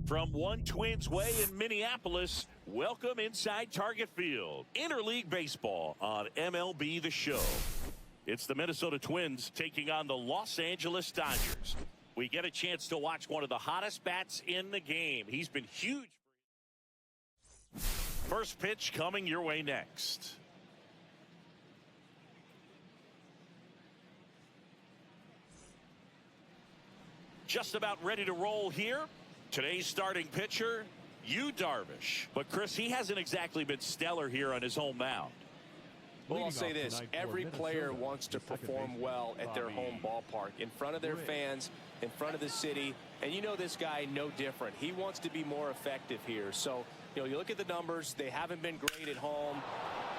From One Twins Way in Minneapolis, welcome inside Target Field. Interleague Baseball on MLB The Show. It's the Minnesota Twins taking on the Los Angeles Dodgers. We get a chance to watch one of the hottest bats in the game. He's been huge. First pitch coming your way next. Just about ready to roll here. Today's starting pitcher, Yu Darvish. But Chris, he hasn't exactly been stellar here on his home mound. Well, I'll say this, every player wants to perform well at their home ballpark, in front of their fans, in front of the city, and you know this guy no different. He wants to be more effective here. So, you know, you look at the numbers, they haven't been great at home.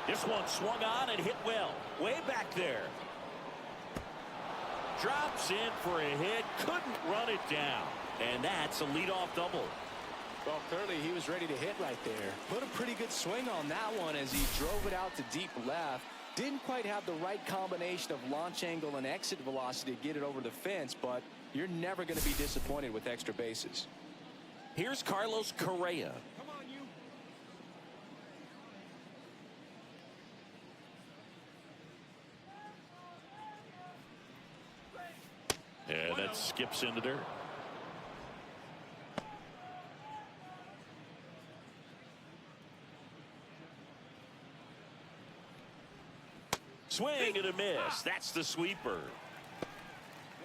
This one swung on and hit well, way back there. Drops in for a hit, couldn't run it down, and that's a leadoff double. Well, clearly he was ready to hit right there. Put a pretty good swing on that one as he drove it out to deep left. Didn't quite have the right combination of launch angle and exit velocity to get it over the fence, but you're never going to be disappointed with extra bases. Here's Carlos Correa. Come on, you. And that skips into dirt. Swing and a miss. That's the sweeper.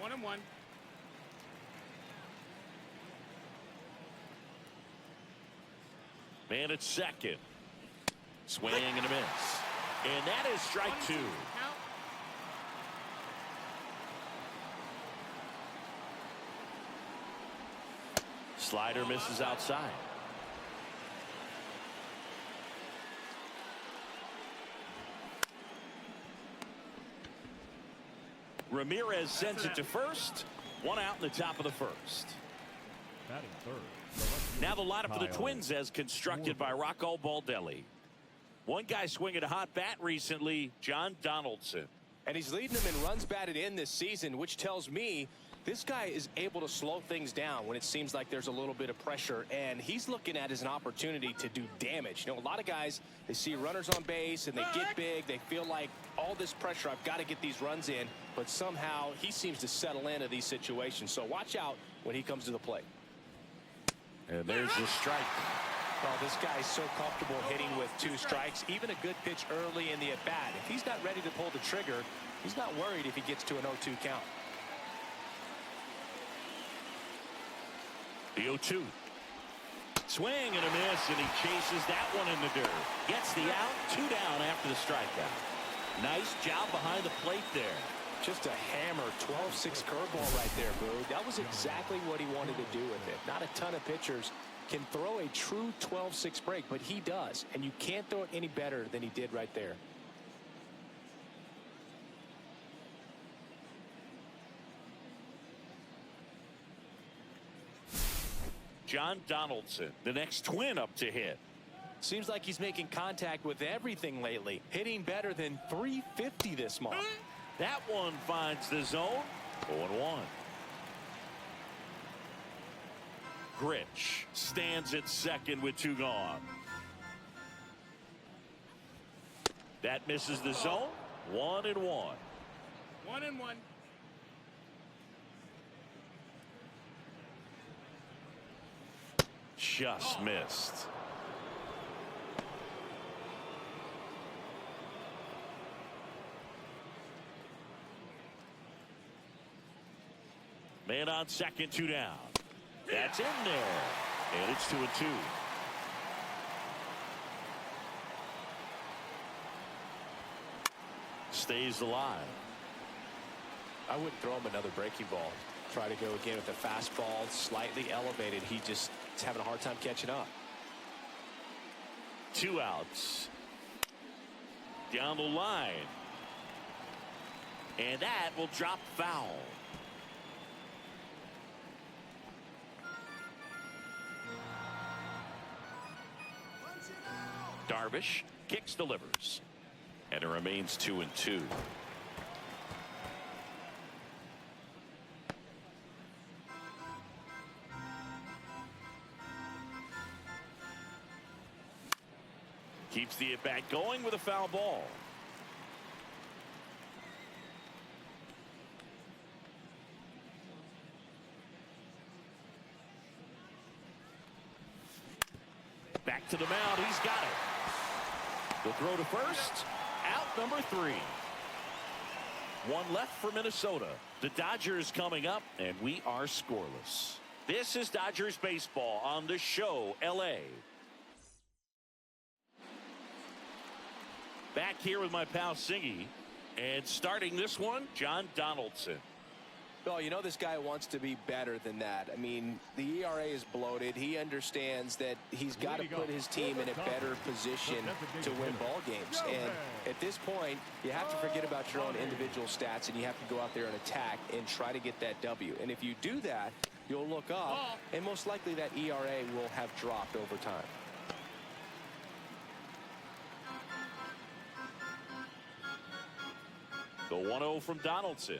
1-1. Man at second. Swing and a miss. And that is strike two. Slider misses outside. Ramirez sends it to first. One out in the top of the first. Now the lineup for the Twins as constructed by Rocco Baldelli. One guy swinging a hot bat recently, John Donaldson. And he's leading them in runs batted in this season, which tells me this guy is able to slow things down when it seems like there's a little bit of pressure, and he's looking at it as an opportunity to do damage. You know, a lot of guys, they see runners on base and they get big. They feel like all this pressure, I've got to get these runs in, but somehow he seems to settle into these situations. So watch out when he comes to the plate. And there's the strike. Well, this guy's so comfortable hitting with 2 strikes. Even a good pitch early in the at-bat. If he's not ready to pull the trigger, he's not worried if he gets to an 0-2 count. The 0-2. Swing and a miss, and he chases that one in the dirt. Gets the out, 2 down after the strikeout. Nice job behind the plate there. Just a hammer 12-6 curveball right there, Boo. That was exactly what he wanted to do with it. Not a ton of pitchers can throw a true 12-6 break, but he does, and you can't throw it any better than he did right there. John Donaldson, the next Twin up to hit. Seems like he's making contact with everything lately. Hitting better than .350 this month. That one finds the zone. 0-1. Grich stands at second with 2 gone. That misses the zone. 1-1. 1-1. Just missed. Man on second, 2 down. That's in there. And it's 2-2. Stays alive. I wouldn't throw him another breaking ball. Try to go again with the fastball slightly elevated. He just is having a hard time catching up. 2 outs. Down the line. And that will drop foul. Darvish kicks, delivers, and it remains 2-2. Keeps the at-bat going with a foul ball. Back to the mound. He's got it. The throw to first. Out number 3. One left for Minnesota. The Dodgers coming up, and we are scoreless. This is Dodgers baseball on the show, LA. Back here with my pal Singy, and starting this one, John Donaldson. Well, you know this guy wants to be better than that. I mean, the ERA is bloated. He understands that he's got to put his team in a better position to win ball games. And at this point, you have to forget about your own individual stats, and you have to go out there and attack and try to get that W. And if you do that, you'll look up, and most likely that ERA will have dropped over time. The 1-0 from Donaldson.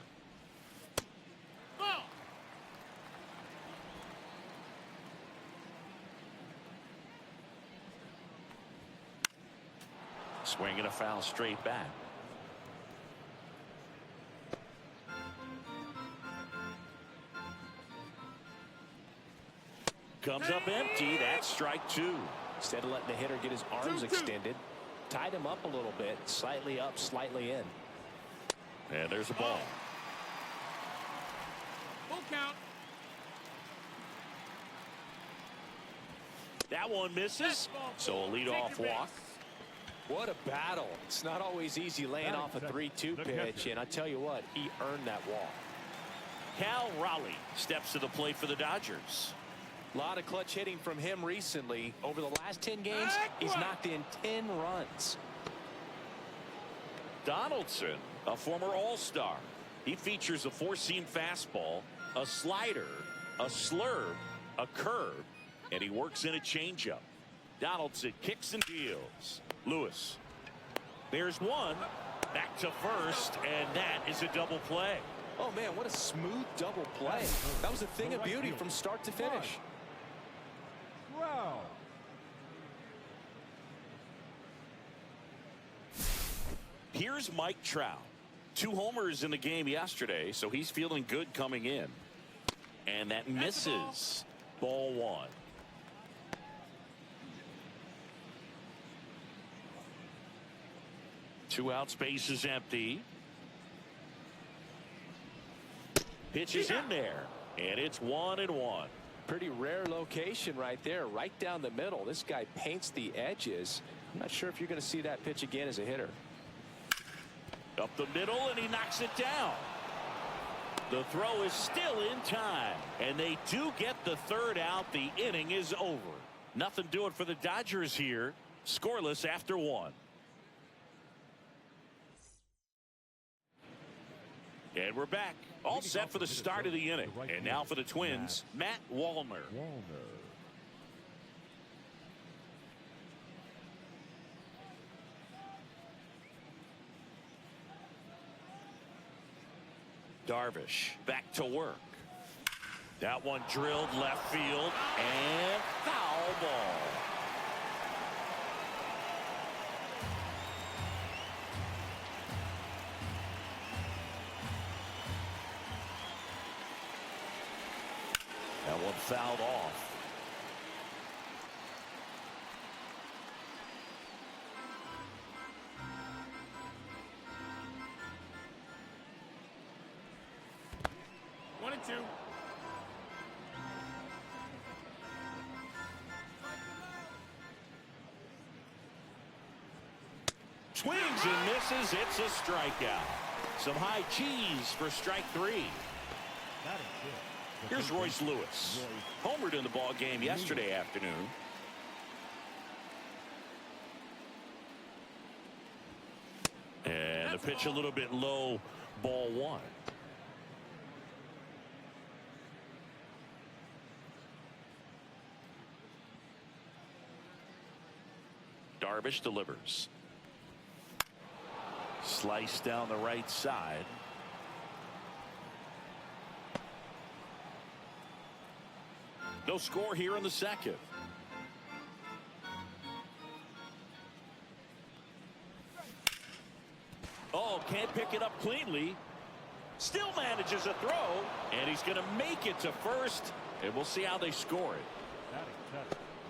Swinging a foul straight back. Comes up empty. That's strike 2. Instead of letting the hitter get his arms extended, tied him up a little bit, slightly up, slightly in. And there's a ball. Full count. That one misses. So a leadoff walk. What a battle. It's not always easy laying off a 3-2 pitch, and I tell you what, he earned that walk. Cal Raleigh steps to the plate for the Dodgers. A lot of clutch hitting from him recently. Over the last 10 games, he's knocked in 10 runs. Donaldson, a former All-Star. He features a 4-seam fastball, a slider, a slurve, a curve, and he works in a changeup. Donaldson kicks and deals. Lewis. There's one. Back to first, and that is a double play. Oh, man, what a smooth double play. That was a thing of beauty from start to finish. Wow. Here's Mike Trout. 2 homers in the game yesterday, so he's feeling good coming in. And that misses. Ball 1. Two outs, base is empty. Pitch is in there, and it's 1-1. Pretty rare location right there, right down the middle. This guy paints the edges. I'm not sure if you're going to see that pitch again as a hitter. Up the middle, and he knocks it down. The throw is still in time, and they do get the 3rd out. The inning is over. Nothing doing for the Dodgers here. Scoreless after 1. And we're back. All set for the start of the inning. And now for the Twins, Matt Wallner. Darvish back to work. That one drilled left field and foul ball. That one fouled off. One and 2. Swings and misses. It's a strikeout. Some high cheese for strike 3. Here's Royce Lewis. Homered in the ball game yesterday afternoon. And the pitch a little bit low, ball 1. Darvish delivers. Slice down the right side. No score here in the second. can't pick it up cleanly. Still manages a throw, and he's going to make it to first, and we'll see how they score it.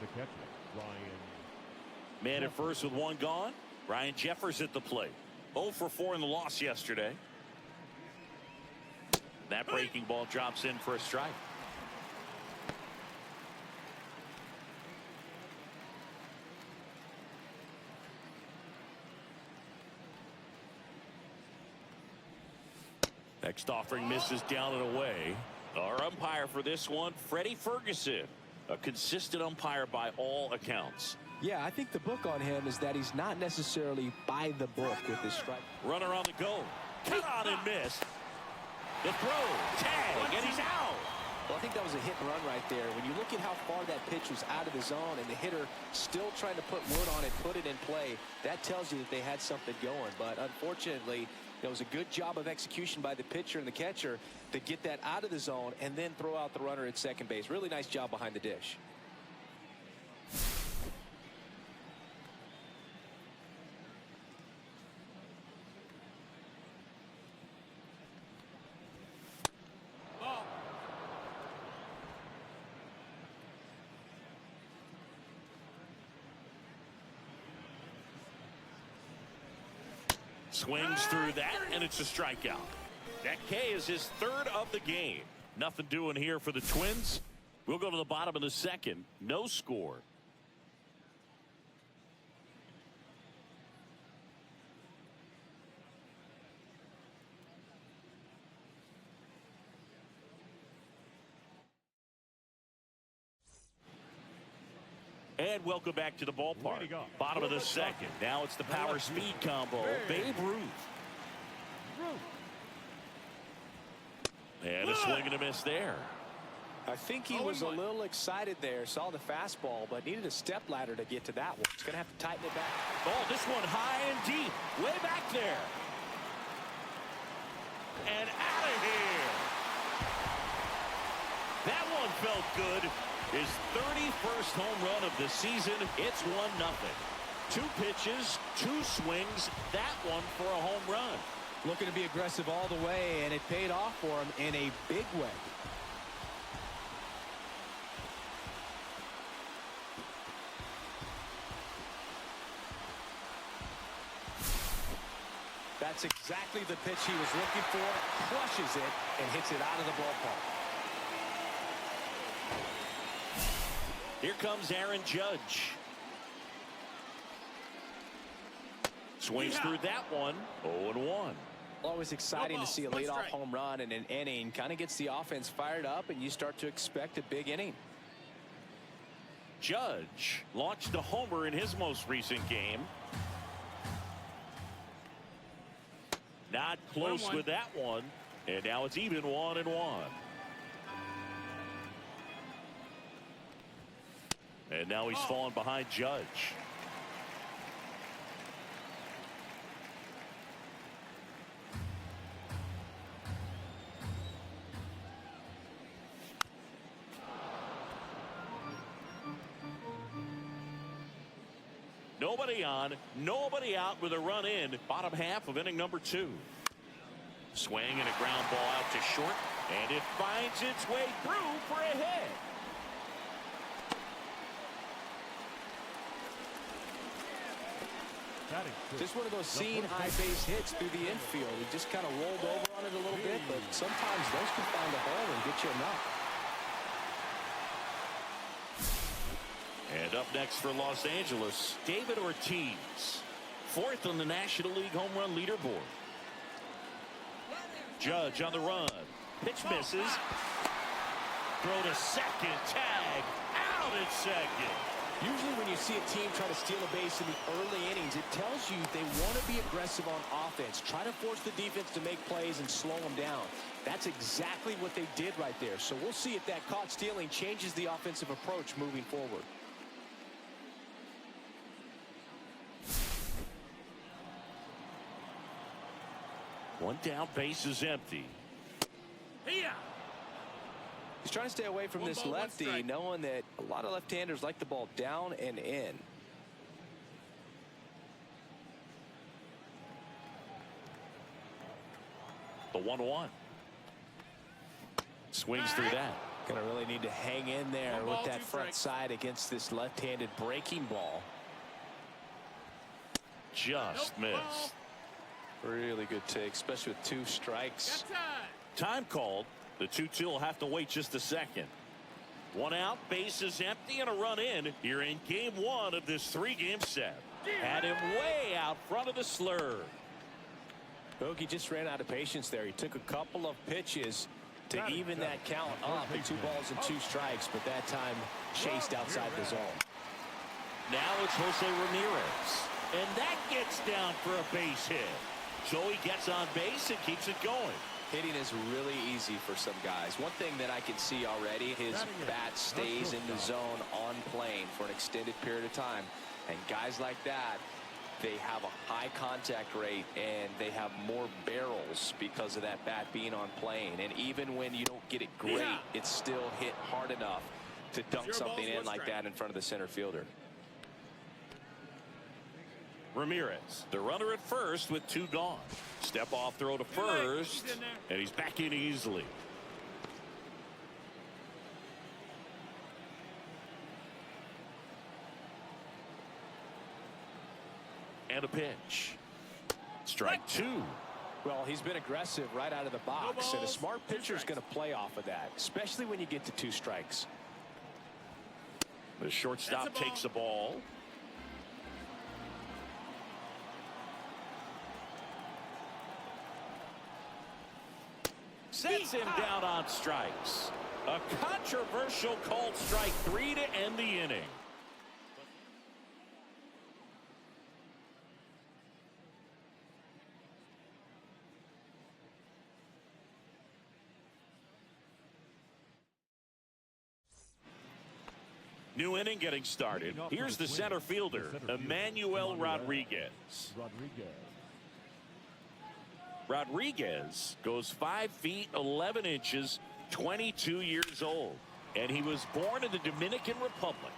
The catcher, Ryan. Man at first with one gone. Ryan Jeffers at the plate. 0 for 4 in the loss yesterday. That breaking ball drops in for a strike. Next offering misses down and away. Our umpire for this one, Freddie Ferguson, a consistent umpire by all accounts. Yeah, I think the book on him is that he's not necessarily by the book with his strike. Runner on the go. Cut on and miss. The throw, tag, and he's out. Well, I think that was a hit and run right there. When you look at how far that pitch was out of the zone and the hitter still trying to put wood on it, put it in play, that tells you that they had something going. But unfortunately, it was a good job of execution by the pitcher and the catcher to get that out of the zone and then throw out the runner at second base. Really nice job behind the dish. Swings through that, and it's a strikeout. That K is his third of the game. Nothing doing here for the Twins. We'll go to the bottom of the second. No score. And welcome back to the ballpark. Bottom of the second. Now it's the power speed combo. Babe Ruth. And a swing and a miss there. I think he was a little excited there. Saw the fastball, but needed a step ladder to get to that one. He's going to have to tighten it back. Oh, this one high and deep. Way back there. And out of here. That one felt good. His 31st home run of the season. It's 1-0. 2 pitches, 2 swings. That one for a home run. Looking to be aggressive all the way, and it paid off for him in a big way. That's exactly the pitch he was looking for. Crushes it and hits it out of the ballpark. Here comes Aaron Judge. Swings through that one. 0-1. Always exciting to see a leadoff home run in an inning. Kind of gets the offense fired up, and you start to expect a big inning. Judge launched a homer in his most recent game. Not close with that one. And now it's even 1-1. And now he's fallen behind Judge. Nobody on, nobody out with a run in. Bottom half of inning number 2. Swing and a ground ball out to short. And it finds its way through for a hit. Just one of those seeing high base hits through the infield. He just kind of rolled over on it a little bit, but sometimes those can find a hole and get you a knock. And up next for Los Angeles, David Ortiz, 4th on the National League home run leaderboard. Judge on the run. Pitch misses. Throw to second. Tag. Out at second. Usually when you see a team try to steal a base in the early innings, it tells you they want to be aggressive on offense. Try to force the defense to make plays and slow them down. That's exactly what they did right there. So we'll see if that caught stealing changes the offensive approach moving forward. One down, base is empty. He's trying to stay away from this lefty, knowing that a lot of left-handers like the ball down and in. The 1-1. Swings through that. Gonna really need to hang in there with that front side against this left-handed breaking ball. Just missed. Really good take, especially with 2 strikes. Time called. The 2-2 will have to wait just a second. 1 out, bases empty, and a run in here in game 1 of this 3-game set. Had him way out front of the slur. Bogey just ran out of patience there. He took a couple of pitches to even that count up at 2 balls and 2 strikes, but that time chased outside the zone. Now it's Jose Ramirez. And that gets down for a base hit. So he gets on base and keeps it going. Hitting is really easy for some guys. One thing that I can see already, his bat stays in the zone on plane for an extended period of time. And guys like that, they have a high contact rate and they have more barrels because of that bat being on plane. And even when you don't get it great, it's still hit hard enough to dunk something in like that in front of the center fielder. Ramirez, the runner at first with 2 gone. Step off throw to first, and he's back in easily. And a pitch. Strike 2. Well, he's been aggressive right out of the box, and a smart pitcher is going to play off of that, especially when you get to 2 strikes. The shortstop takes the ball. Sets him down on strikes. A controversial called strike 3 to end the inning. New inning getting started. Here's the center fielder, Emmanuel Rodriguez. Rodriguez goes 5 feet 11 inches, 22 years old, and he was born in the Dominican Republic.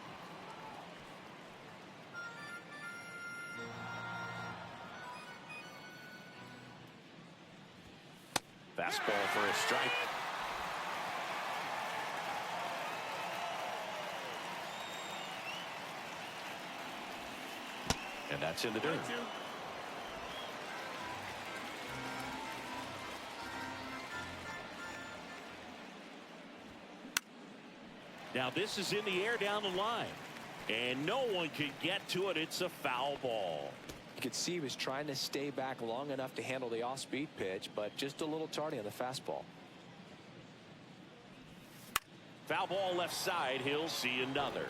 Fastball for a strike. And that's in the dirt. Now this is in the air down the line, and no one can get to it. It's a foul ball. You could see he was trying to stay back long enough to handle the off-speed pitch, but just a little tardy on the fastball. Foul ball left side. He'll see another.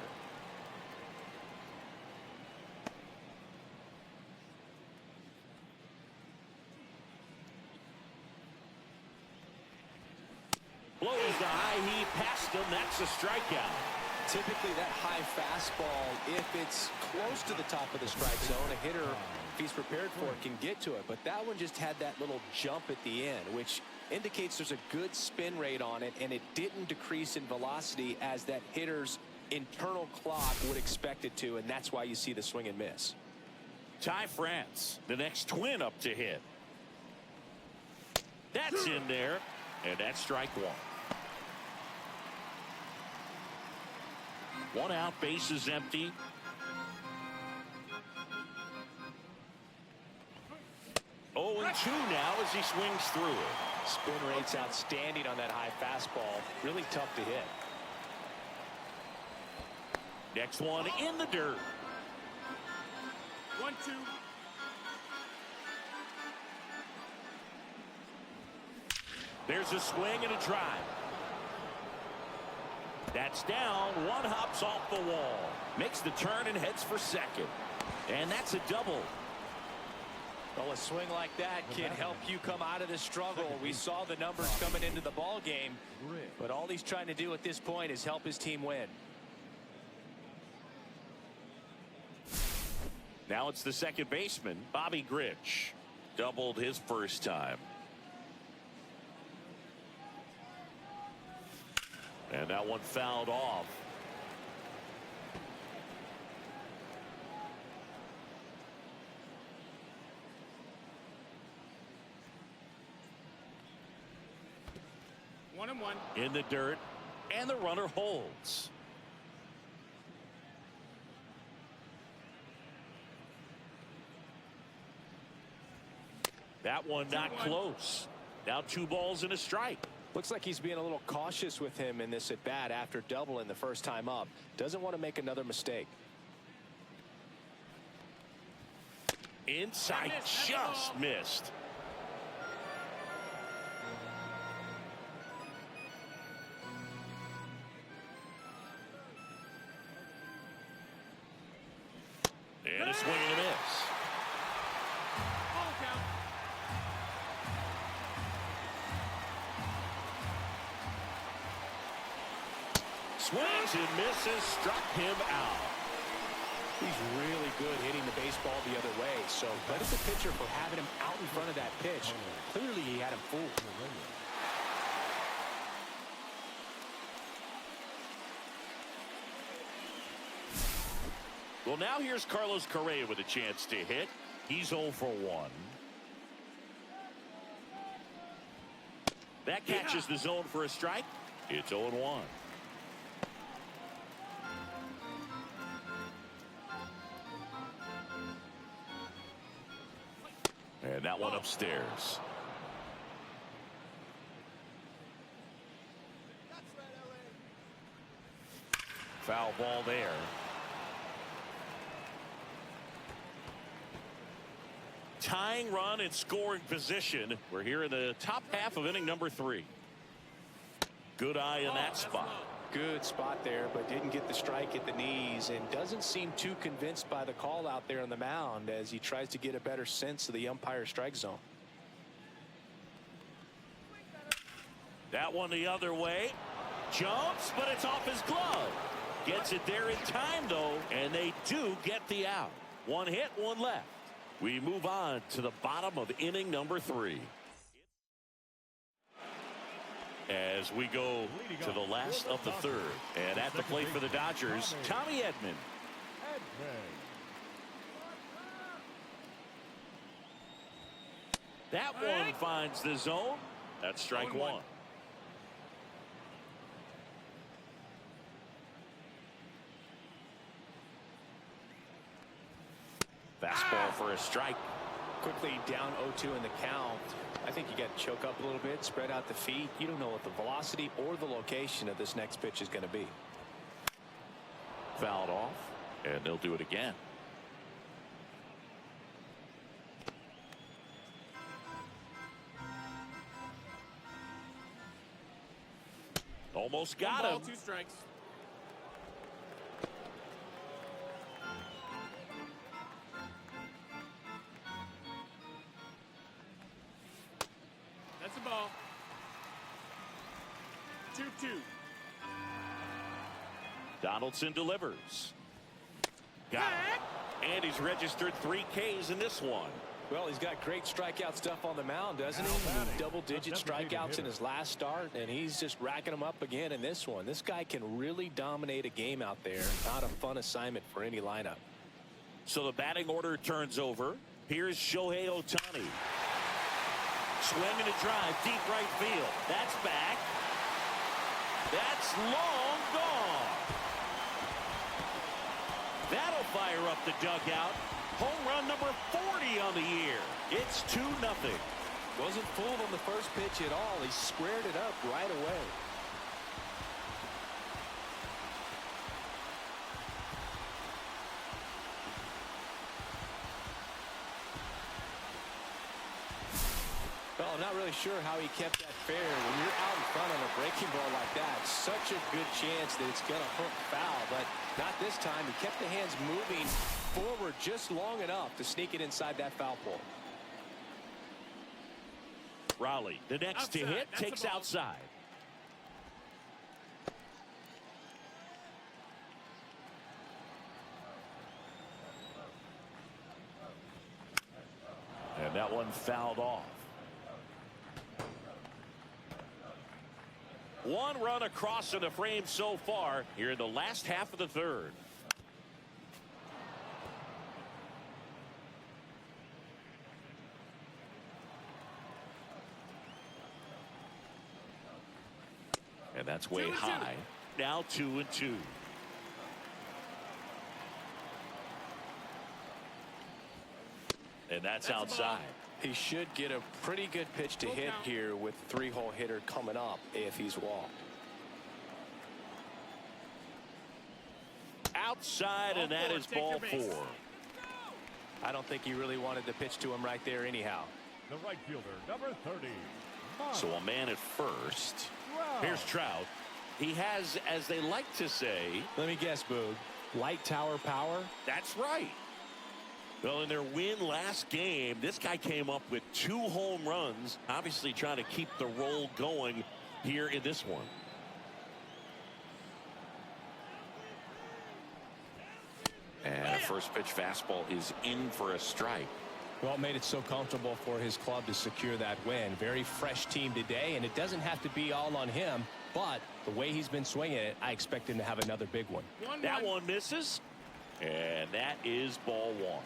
Blows the high heat past him. That's a strikeout. Typically that high fastball, if it's close to the top of the strike zone, a hitter, if he's prepared for it, can get to it. But that one just had that little jump at the end, which indicates there's a good spin rate on it, and it didn't decrease in velocity as that hitter's internal clock would expect it to, and that's why you see the swing and miss. Ty France, the next Twin up to hit. That's in there, and that's strike 1. 1 out, base is empty. Oh, and 2 now as he swings through it. Spin rate's outstanding on that high fastball. Really tough to hit. Next one in the dirt. 1-2. There's a swing and a drive. That's down. 1 hops off the wall. Makes the turn and heads for second. And that's a double. Well, a swing like that can help you come out of the struggle. We saw the numbers coming into the ball game, but all he's trying to do at this point is help his team win. Now it's the second baseman, Bobby Grich. Doubled his first time. And that one fouled off. 1-1. In the dirt, and the runner holds. That one not close. Now 2 balls and a strike. Looks like he's being a little cautious with him in this at bat after doubling the first time up. Doesn't want to make another mistake. Inside, just missed. And a swing and a miss. Ball count. Swings and misses, struck him out. He's really good hitting the baseball the other way. So credit the pitcher for having him out in front of that pitch. Clearly he had him fooled. Well, now here's Carlos Correa with a chance to hit. He's 0 for 1. That catches the zone for a strike. It's 0-1. And that one upstairs. Foul ball there. Tying run in scoring position. We're here in the top half of inning number 3. Good eye in that spot. Good spot there, but didn't get the strike at the knees and doesn't seem too convinced by the call out there on the mound as he tries to get a better sense of the umpire strike zone. That one the other way. Jumps, but it's off his glove. Gets it there in time, though, and they do get the out. 1 hit, 1 left. We move on to the bottom of inning number 3. As we go to the last of the 3rd. And at the plate for the Dodgers, Tommy Edman. That one finds the zone. That's strike 1. Fastball for a strike. Quickly down 0-2 in the count. I think you got to choke up a little bit, spread out the feet. You don't know what the velocity or the location of this next pitch is going to be. Fouled off, and they'll do it again. Almost got 1 him. ball, 2 strikes. That's a ball. 2-2. Donaldson delivers. Got it. And he's registered 3 Ks in this one. Well, he's got great strikeout stuff on the mound, doesn't he? Double-digit strikeouts in his last start, and he's just racking them up again in this one. This guy can really dominate a game out there. Not a fun assignment for any lineup. So the batting order turns over. Here's Shohei Ohtani. Swinging a drive, deep right field. That's back. That's long gone. That'll fire up the dugout. Home run number 40 on the year. It's 2-0. Wasn't fooled on the first pitch at all. He squared it up right away. Well, I'm not really sure how he kept that fair. When you're out in front on a breaking ball like that, such a good chance that it's going to hook foul. But not this time. He kept the hands moving forward just long enough to sneak it inside that foul pole. Raleigh, the next to hit, takes outside. And that one fouled off. 1 run across in the frame so far here in the last half of the 3rd. And that's way high. Now 2-2. And that's outside. He should get a pretty good pitch to hit here with the 3-hole hitter coming up if he's walked. Outside, and that is ball 4. I don't think he really wanted to pitch to him right there anyhow. The right fielder, number 30. So a man at first. Here's Trout. He has, as they like to say, let me guess, Boog, light tower power? That's right. Well, in their win last game, this guy came up with 2 home runs, obviously trying to keep the roll going here in this one. And a first pitch fastball is in for a strike. Well, it made it so comfortable for his club to secure that win. Very fresh team today, and it doesn't have to be all on him, but the way he's been swinging it, I expect him to have another big one. That one misses, and that is ball 1.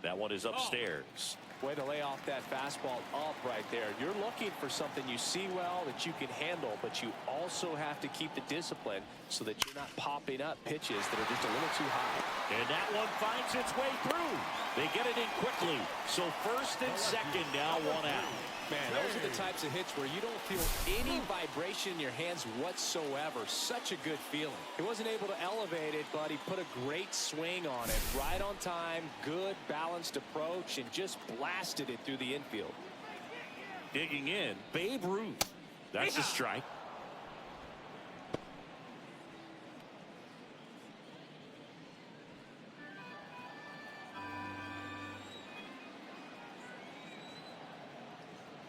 That one is upstairs. Way to lay off that fastball up right there. You're looking for something you see well that you can handle, but you also have to keep the discipline so that you're not popping up pitches that are just a little too high. And that one finds its way through. They get it in quickly. So first and second now, 1 out. Man, those are the types of hits where you don't feel any vibration in your hands whatsoever. Such a good feeling. He wasn't able to elevate it, but he put a great swing on it. Right on time, good balanced approach, and just blasted it through the infield. Digging in, Babe Ruth. That's a strike.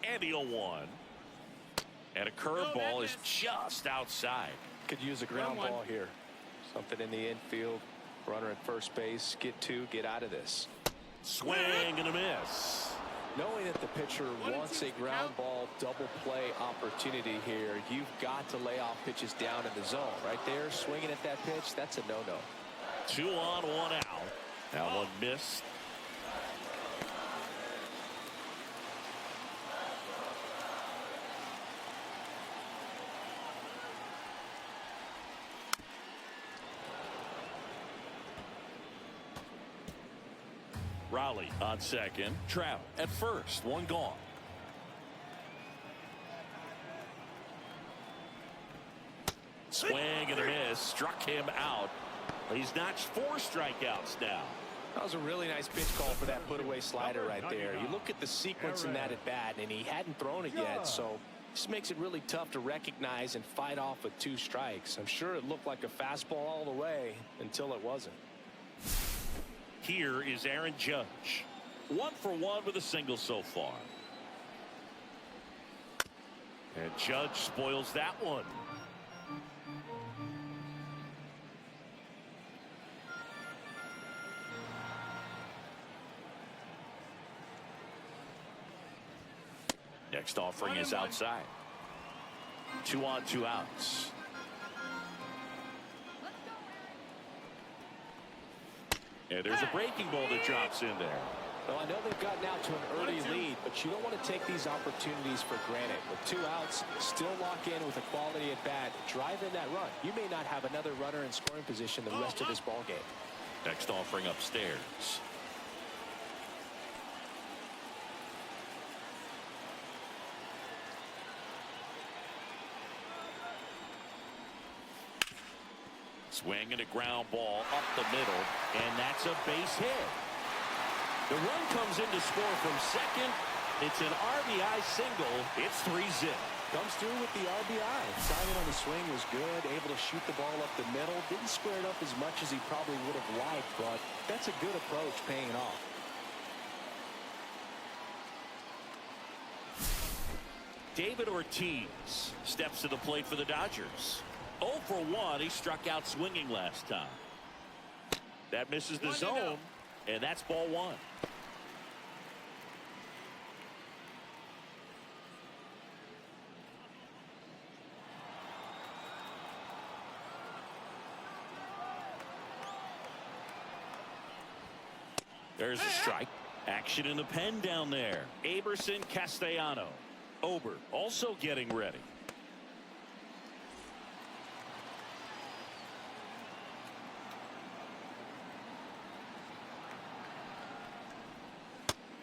And the 0-1. And a curveball is just outside. Could use a ground ball here. Something in the infield. Runner at first base. Get 2. Get out of this. Swing and a miss. Knowing that the pitcher wants a ground ball double play opportunity here, you've got to lay off pitches down in the zone. Right there, swinging at that pitch, that's a no-no. 2 on, 1 out. That one missed. Raleigh on second. Trout at first. 1 gone. Swing and a miss. Struck him out. He's notched 4 strikeouts now. That was a really nice pitch call for that put-away slider right there. You look at the sequence in that at-bat, and he hadn't thrown it yet, so this makes it really tough to recognize and fight off with 2 strikes. I'm sure it looked like a fastball all the way until it wasn't. Here is Aaron Judge. 1 for 1 with a single so far. And Judge spoils that one. Next offering is outside. 2 on, 2 outs. And there's a breaking ball that drops in there. Well, I know they've gotten out to an early lead, but you don't want to take these opportunities for granted. With 2 outs, still lock in with a quality at bat, drive in that run. You may not have another runner in scoring position the rest of this ball game. Next offering upstairs. Swing and a ground ball up the middle, and that's a base hit. The run comes in to score from second. It's an RBI single. It's 3-zip. Comes through with the RBI. Timing on the swing was good. Able to shoot the ball up the middle. Didn't square it up as much as he probably would have liked, but that's a good approach paying off. David Ortiz steps to the plate for the Dodgers. 0 for 1. He struck out swinging last time. That misses the zone, and that's ball 1. There's a strike. Action in the pen down there. Aberson Castellano. Ober also getting ready.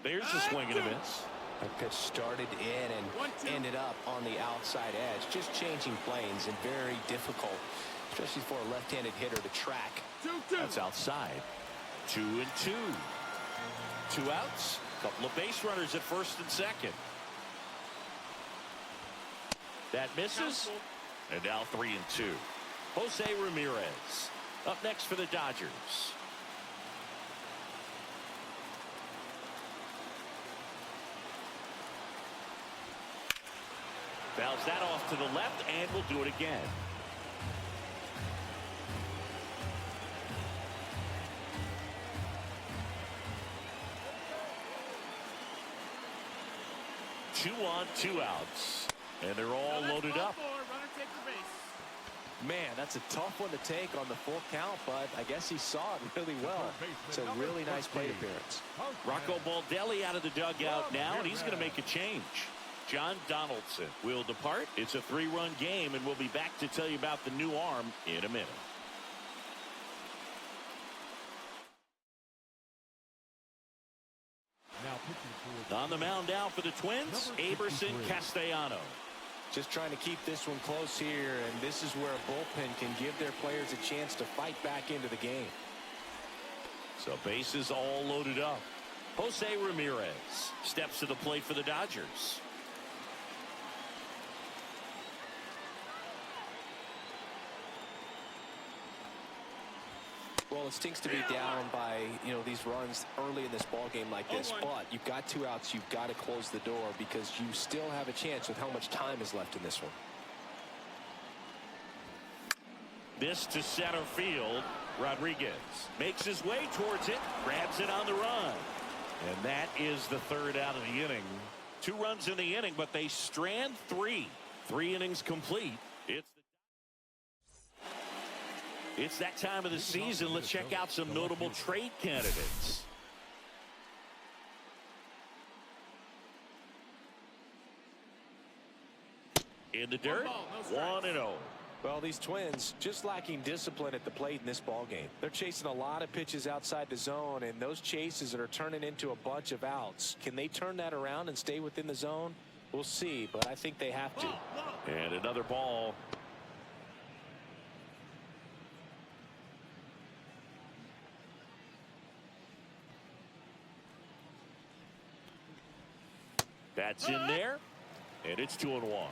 There's a swing and a miss. That pitch started in and ended up on the outside edge. Just changing planes and very difficult, especially for a left-handed hitter to track. 2-2. That's outside. 2-2. 2 outs. Couple of base runners at first and second. That misses. And now 3-2. Jose Ramirez up next for the Dodgers. Fouls that off to the left, and we'll do it again. Two on, 2 outs. And they're all loaded up. Runner take the base. Man, that's a tough one to take on the full count, but I guess he saw it really well. It's a really nice plate appearance. Rocco Baldelli out of the dugout now, and he's going to make a change. John Donaldson will depart. It's a 3-run game, and we'll be back to tell you about the new arm in a minute. On the mound now for the Twins, Aberson Castellano. Just trying to keep this one close here, and this is where a bullpen can give their players a chance to fight back into the game. So bases all loaded up. Jose Ramirez steps to the plate for the Dodgers. Well, it stinks to be down by, these runs early in this ball game like this, but you've got 2 outs. You've got to close the door because you still have a chance with how much time is left in this one. This to center field. Rodriguez makes his way towards it, grabs it on the run. And that is the 3rd out of the inning. 2 runs in the inning, but they strand 3. 3 innings complete. It's that time of the season. Let's check out some notable trade candidates. In the dirt, 1-0. Well, these Twins just lacking discipline at the plate in this ball game. They're chasing a lot of pitches outside the zone, and those chases are turning into a bunch of outs. Can they turn that around and stay within the zone? We'll see, but I think they have to. And another ball. That's in there, and it's 2-1. 2-1.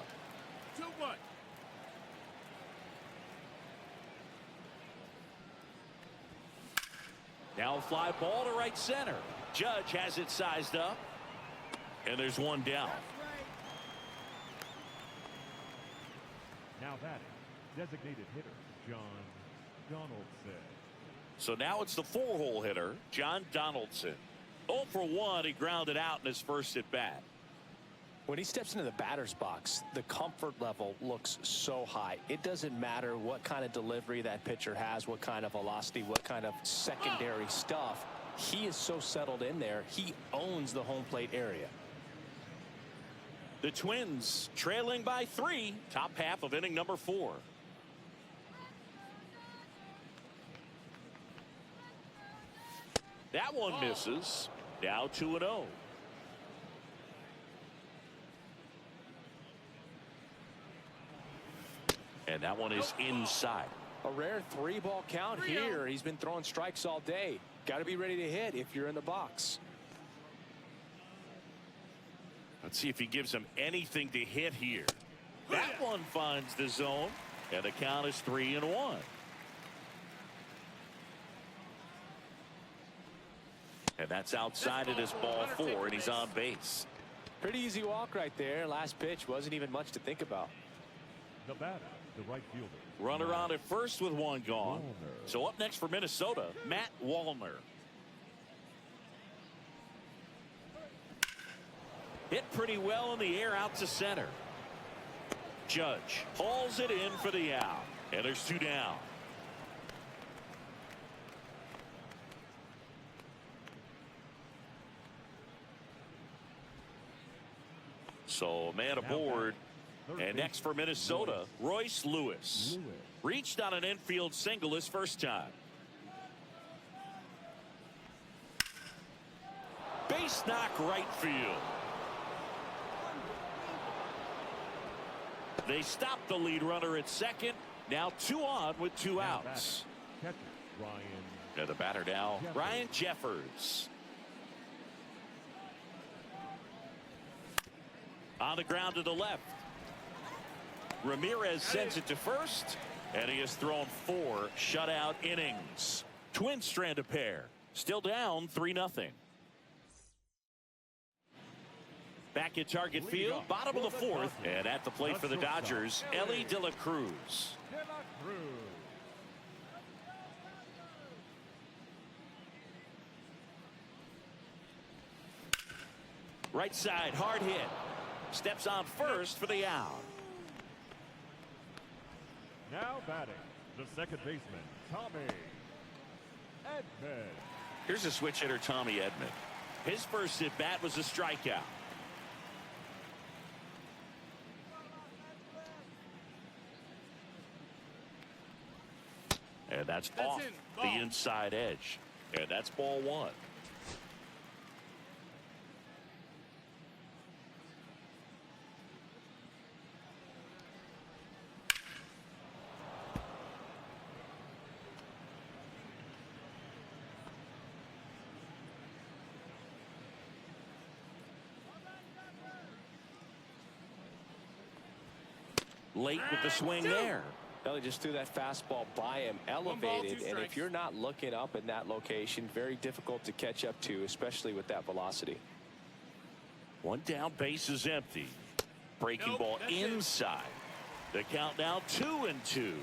Now a fly ball to right center. Judge has it sized up, and there's 1 down. Now that is designated hitter John Donaldson. So now it's the 4-hole hitter, John Donaldson. 0 for 1, he grounded out in his first at bat. When he steps into the batter's box, the comfort level looks so high. It doesn't matter what kind of delivery that pitcher has, what kind of velocity, what kind of secondary stuff. He is so settled in there. He owns the home plate area. The Twins trailing by 3, top half of inning number 4. That one misses. Now 2-0. And that one is inside. A rare 3-ball count here. He's been throwing strikes all day. Got to be ready to hit if you're in the box. Let's see if he gives him anything to hit here. That one finds the zone, and the count is 3-1. And that's outside of this ball 4, and he's on base. Pretty easy walk right there. Last pitch wasn't even much to think about. The batter, the right fielder. Runner on at first with 1 gone. So up next for Minnesota, Matt Wallner. Hit pretty well in the air out to center. Judge hauls it in for the out. And there's 2 down. So man aboard. And next for Minnesota, Royce Lewis. Reached on an infield single his first time. Base knock right field. They stopped the lead runner at second. Now 2 on with 2 outs. And the batter now, Ryan Jeffers. On the ground to the left. Ramirez sends it to first, and he has thrown 4 shutout innings. Twins strand a pair. Still down 3-0. Back at Target Field, bottom of the 4th, and at the plate for the Dodgers, Ellie De La Cruz. Right side, hard hit. Steps on first for the out. Now batting, the second baseman, Tommy Edman. Here's a switch hitter, Tommy Edman. His first at bat was a strikeout. And that's off the inside edge. And that's ball 1. Late with the swing there. Ellie just threw that fastball by him, elevated, and if you're not looking up in that location, very difficult to catch up to, especially with that velocity. 1 down, base is empty. Breaking ball inside. The count now 2-2.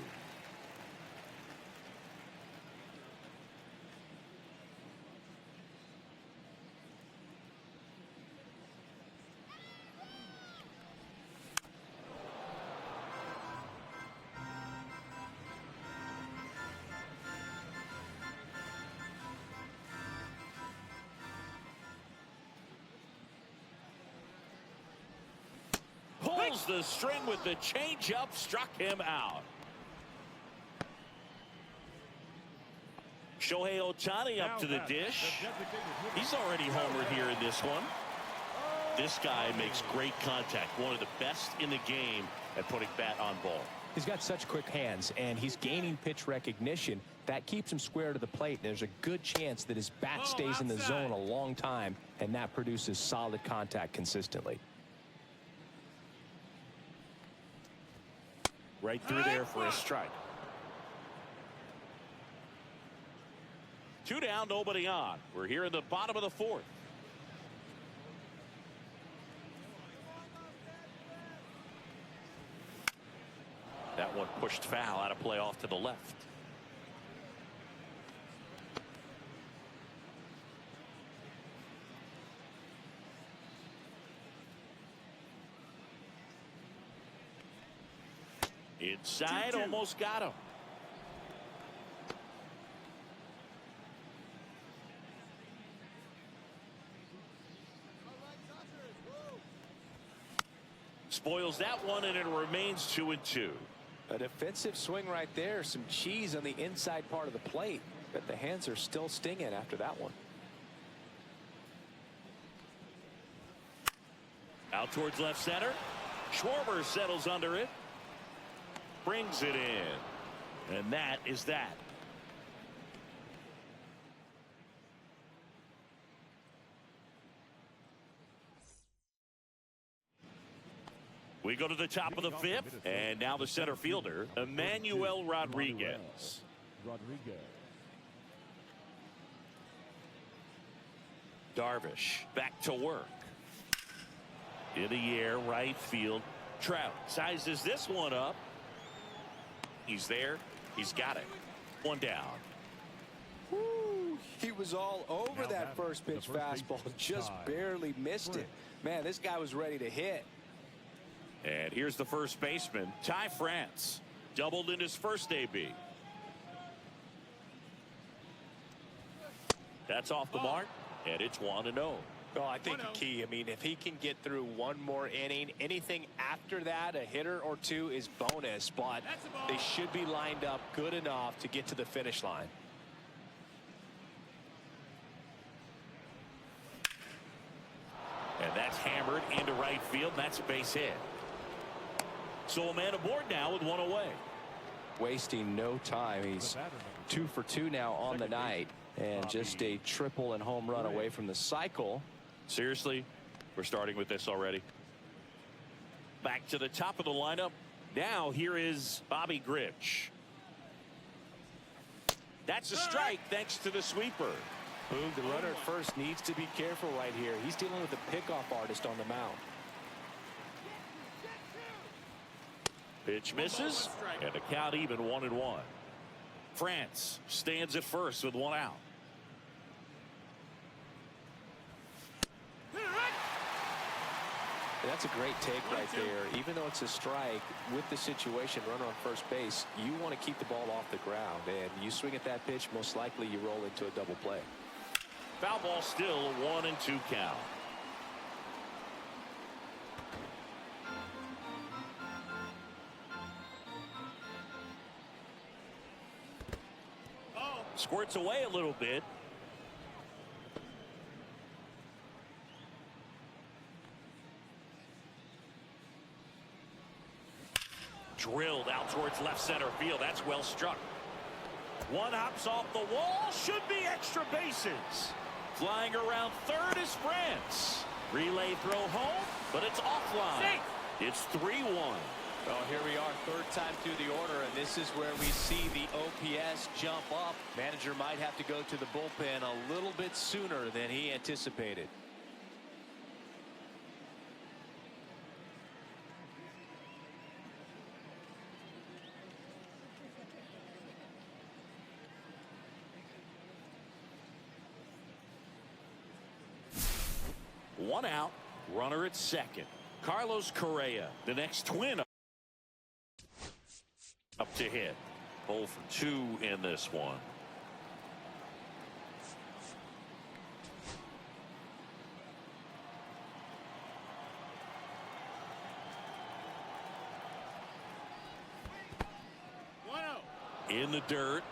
Pulls the string with the changeup, struck him out. Shohei Ohtani up to the dish. He's already homered here in this one. This guy makes great contact. One of the best in the game at putting bat on ball. He's got such quick hands, and he's gaining pitch recognition. That keeps him square to the plate. There's a good chance that his bat stays in the zone a long time, and that produces solid contact consistently. Right through there for a strike. 2 down, nobody on. We're here in the bottom of the 4th. That one pushed foul, out of play off to the left. Inside, almost got him. Spoils that one, and it remains 2-2. A defensive swing right there. Some cheese on the inside part of the plate, but the hands are still stinging after that one. Out towards left center. Schwarber settles under it. Brings it in. And that is that. We go to the top of the 5th, and now the center fielder, Emmanuel Rodriguez. Darvish back to work. In the air, right field. Trout sizes this one up. He's there. He's got it. 1 down. Woo, he was all over that first pitch fastball. Just barely missed it. Man, this guy was ready to hit. And here's the first baseman, Ty France. Doubled in his first AB. That's off the mark, and it's 1-0. Oh, I think the key, I mean, if he can get through one more inning, anything after that, a hitter or two is bonus, but they should be lined up good enough to get to the finish line. And that's hammered into right field. That's a base hit. So a man aboard now with one away. Wasting no time. He's 2 for 2 now on the night, and just a triple and home run away from the cycle. Seriously, we're starting with this already. Back to the top of the lineup. Now here is Bobby Grich. That's a strike thanks to the sweeper. Boom, the runner at first needs to be careful right here. He's dealing with a pickoff artist on the mound. Pitch misses, and the count even 1-1. France stands at first with one out. That's a great take right there. Even though it's a strike, with the situation, runner on first base, you want to keep the ball off the ground. And you swing at that pitch, most likely you roll into a double play. Foul ball still, 1-2 count. Squirts away a little bit. Drilled out towards left center field. That's well struck. One hops off the wall. Should be extra bases. Flying around third is France. Relay throw home, but it's offline. It's 3-1. Well, here we are, third time through the order, and this is where we see the OPS jump up. Manager might have to go to the bullpen a little bit sooner than he anticipated. One out, runner at second. Carlos Correa, the next twin, up to hit. 0 for 2 in this one. In the dirt.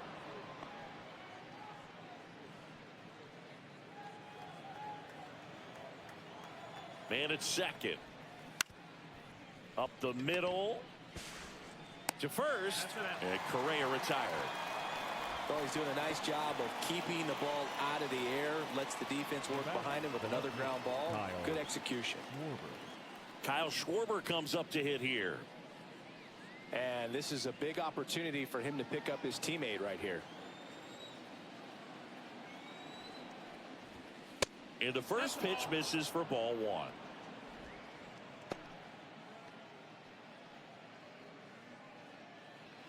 Man at second. Up the middle to first, and Correa retired. Well, he's doing a nice job of keeping the ball out of the air, lets the defense work behind him with another ground ball. Good execution. Kyle Schwarber comes up to hit here. And this is a big opportunity for him to pick up his teammate right here. And the first pitch misses for ball 1.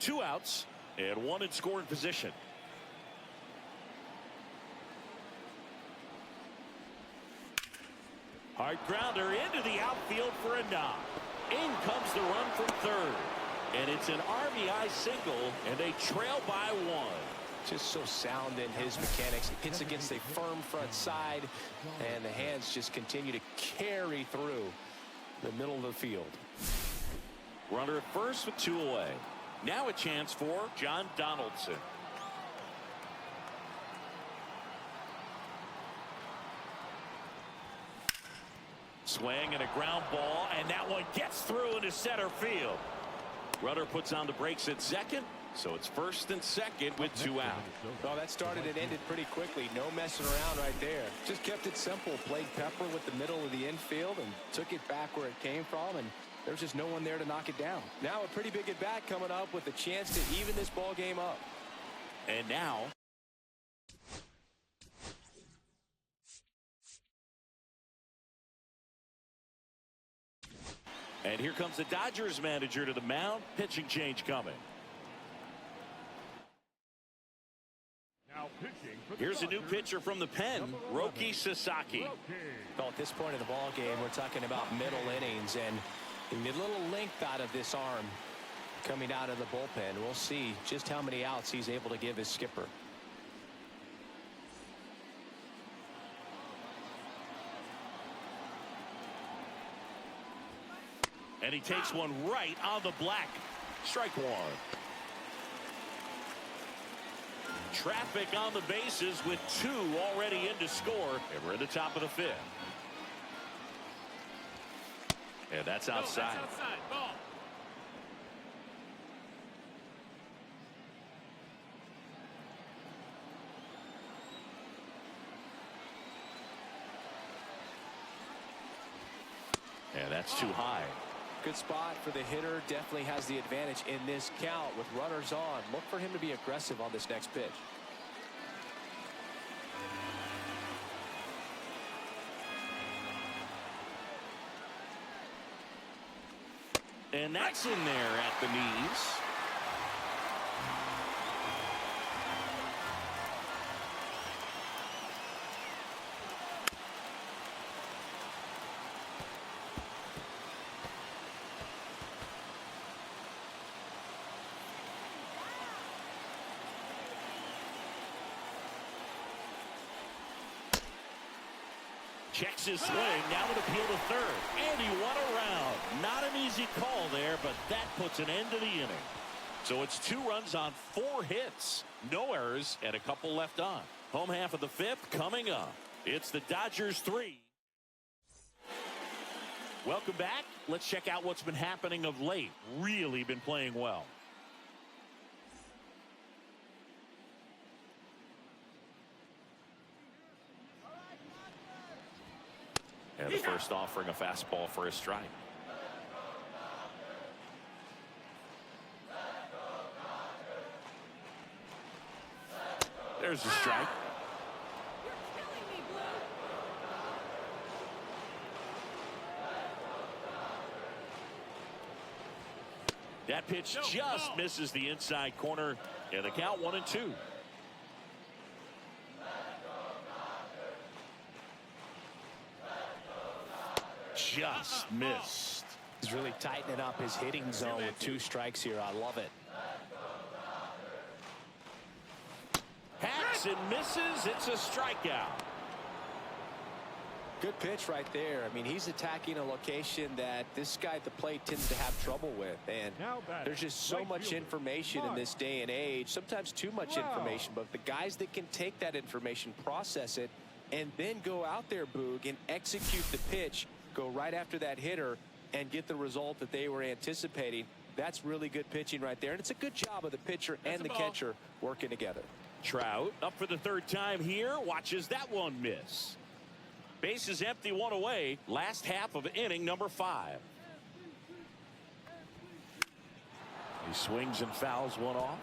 Two outs and one in scoring position. Hard grounder into the outfield for a knock. In comes the run from third. And it's an RBI single, and they trail by 1. Just so sound in his mechanics. Hits against a firm front side, and the hands just continue to carry through the middle of the field. Runner at first with 2 away. Now a chance for John Donaldson. Swing and a ground ball, and that one gets through into center field. Runner puts on the brakes at second, so it's first and second with 2 out. Well, that started and ended pretty quickly. No messing around right there. Just kept it simple. Played pepper with the middle of the infield and took it back where it came from, and there's just no one there to knock it down. Now a pretty big at bat coming up with a chance to even this ball game up. And now and here comes the Dodgers manager to the mound. Pitching change coming. Now pitching for the Here's a new Dodgers, pitcher from the pen, Roki Sasaki. Well, at this point in the ball game, we're talking about middle innings, and a little length out of this arm coming out of the bullpen. We'll see just how many outs he's able to give his skipper. And he takes one right on the black. Strike one. Traffic on the bases with two already in to score. And we're at the top of the fifth. And that's outside. No, that's outside. Ball. And that's too high. Good spot for the hitter. Definitely has the advantage in this count with runners on. Look for him to be aggressive on this next pitch. And that's in there at the knees. Checks his swing, now an appeal to third. And he won around. Not an easy call there, but that puts an end to the inning. So it's 2 runs on 4 hits. No errors and a couple left on. Home half of the fifth coming up. It's the Dodgers 3. Welcome back. Let's check out what's been happening of late. Really been playing well. And the first offering a fastball for a strike. There's the strike. That pitch just misses the inside corner, and the count 1-2. Just missed. He's really tightening up his hitting zone with 2 strikes here. I love it. Hacks and misses. It's a strikeout. Good pitch right there. I mean, he's attacking a location that this guy at the plate tends to have trouble with. And there's just so much information in this day and age, sometimes too much information. But the guys that can take that information, process it, and then go out there, Boog, and execute the pitch, go right after that hitter, and get the result that they were anticipating. That's really good pitching right there. And it's a good job of the pitcher and the catcher working together. Trout up for the 3rd time here. Watches that one miss. Base is empty, 1 away. Last half of inning number 5. He swings and fouls one off.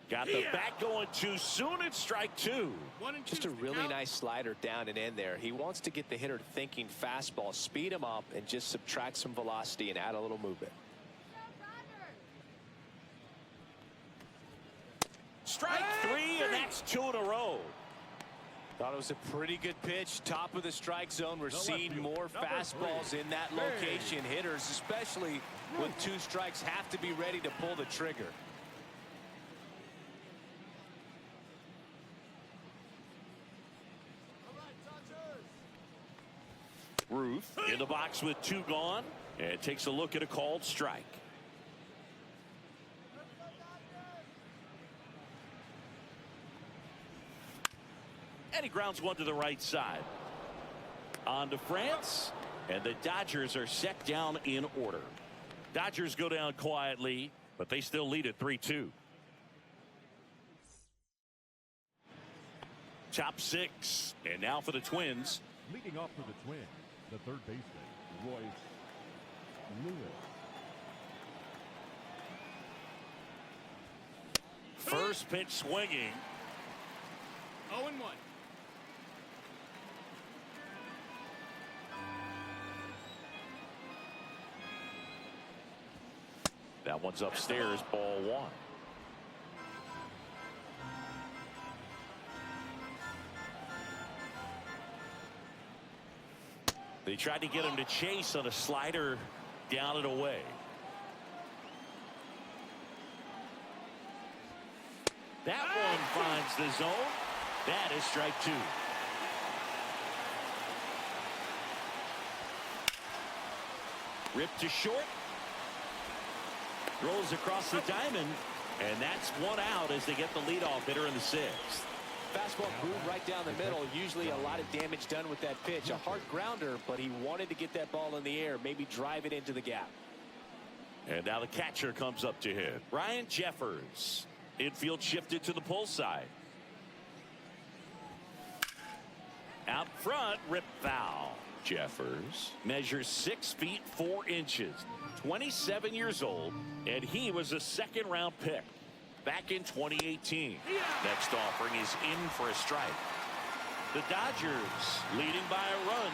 Got the bat going too soon. It's strike 2. Just a really nice slider down and in there. He wants to get the hitter thinking fastball, speed him up, and just subtract some velocity and add a little movement. Strike 3, and that's 2 in a row. Thought it was a pretty good pitch. Top of the strike zone. We're seeing more fastballs in that location. Hitters, especially with 2 strikes, have to be ready to pull the trigger. Ruth in the box with 2 gone, and takes a look at a called strike. And he grounds one to the right side. On to France, and the Dodgers are set down in order. Dodgers go down quietly, but they still lead at 3-2. Top 6, and now for the Twins. Leading off for the Twins, the 3rd baseman, Royce Lewis. First pitch swinging. 0-1. That one's upstairs, ball 1. They tried to get him to chase on a slider down and away. That one finds the zone. That is strike two. Ripped to short. Rolls across the diamond. And that's one out as they get the leadoff hitter in the sixth. Fastball grooved right down the middle. Usually a lot of damage done with that pitch. A hard grounder, but he wanted to get that ball in the air, maybe drive it into the gap. And now the catcher comes up to hit. Ryan Jeffers. Infield shifted to the pull side. Out front, rip foul. Jeffers measures 6 feet 4 inches, 27 years old, and he was a second-round pick back in 2018. Next offering is in for a strike. The Dodgers leading by a run.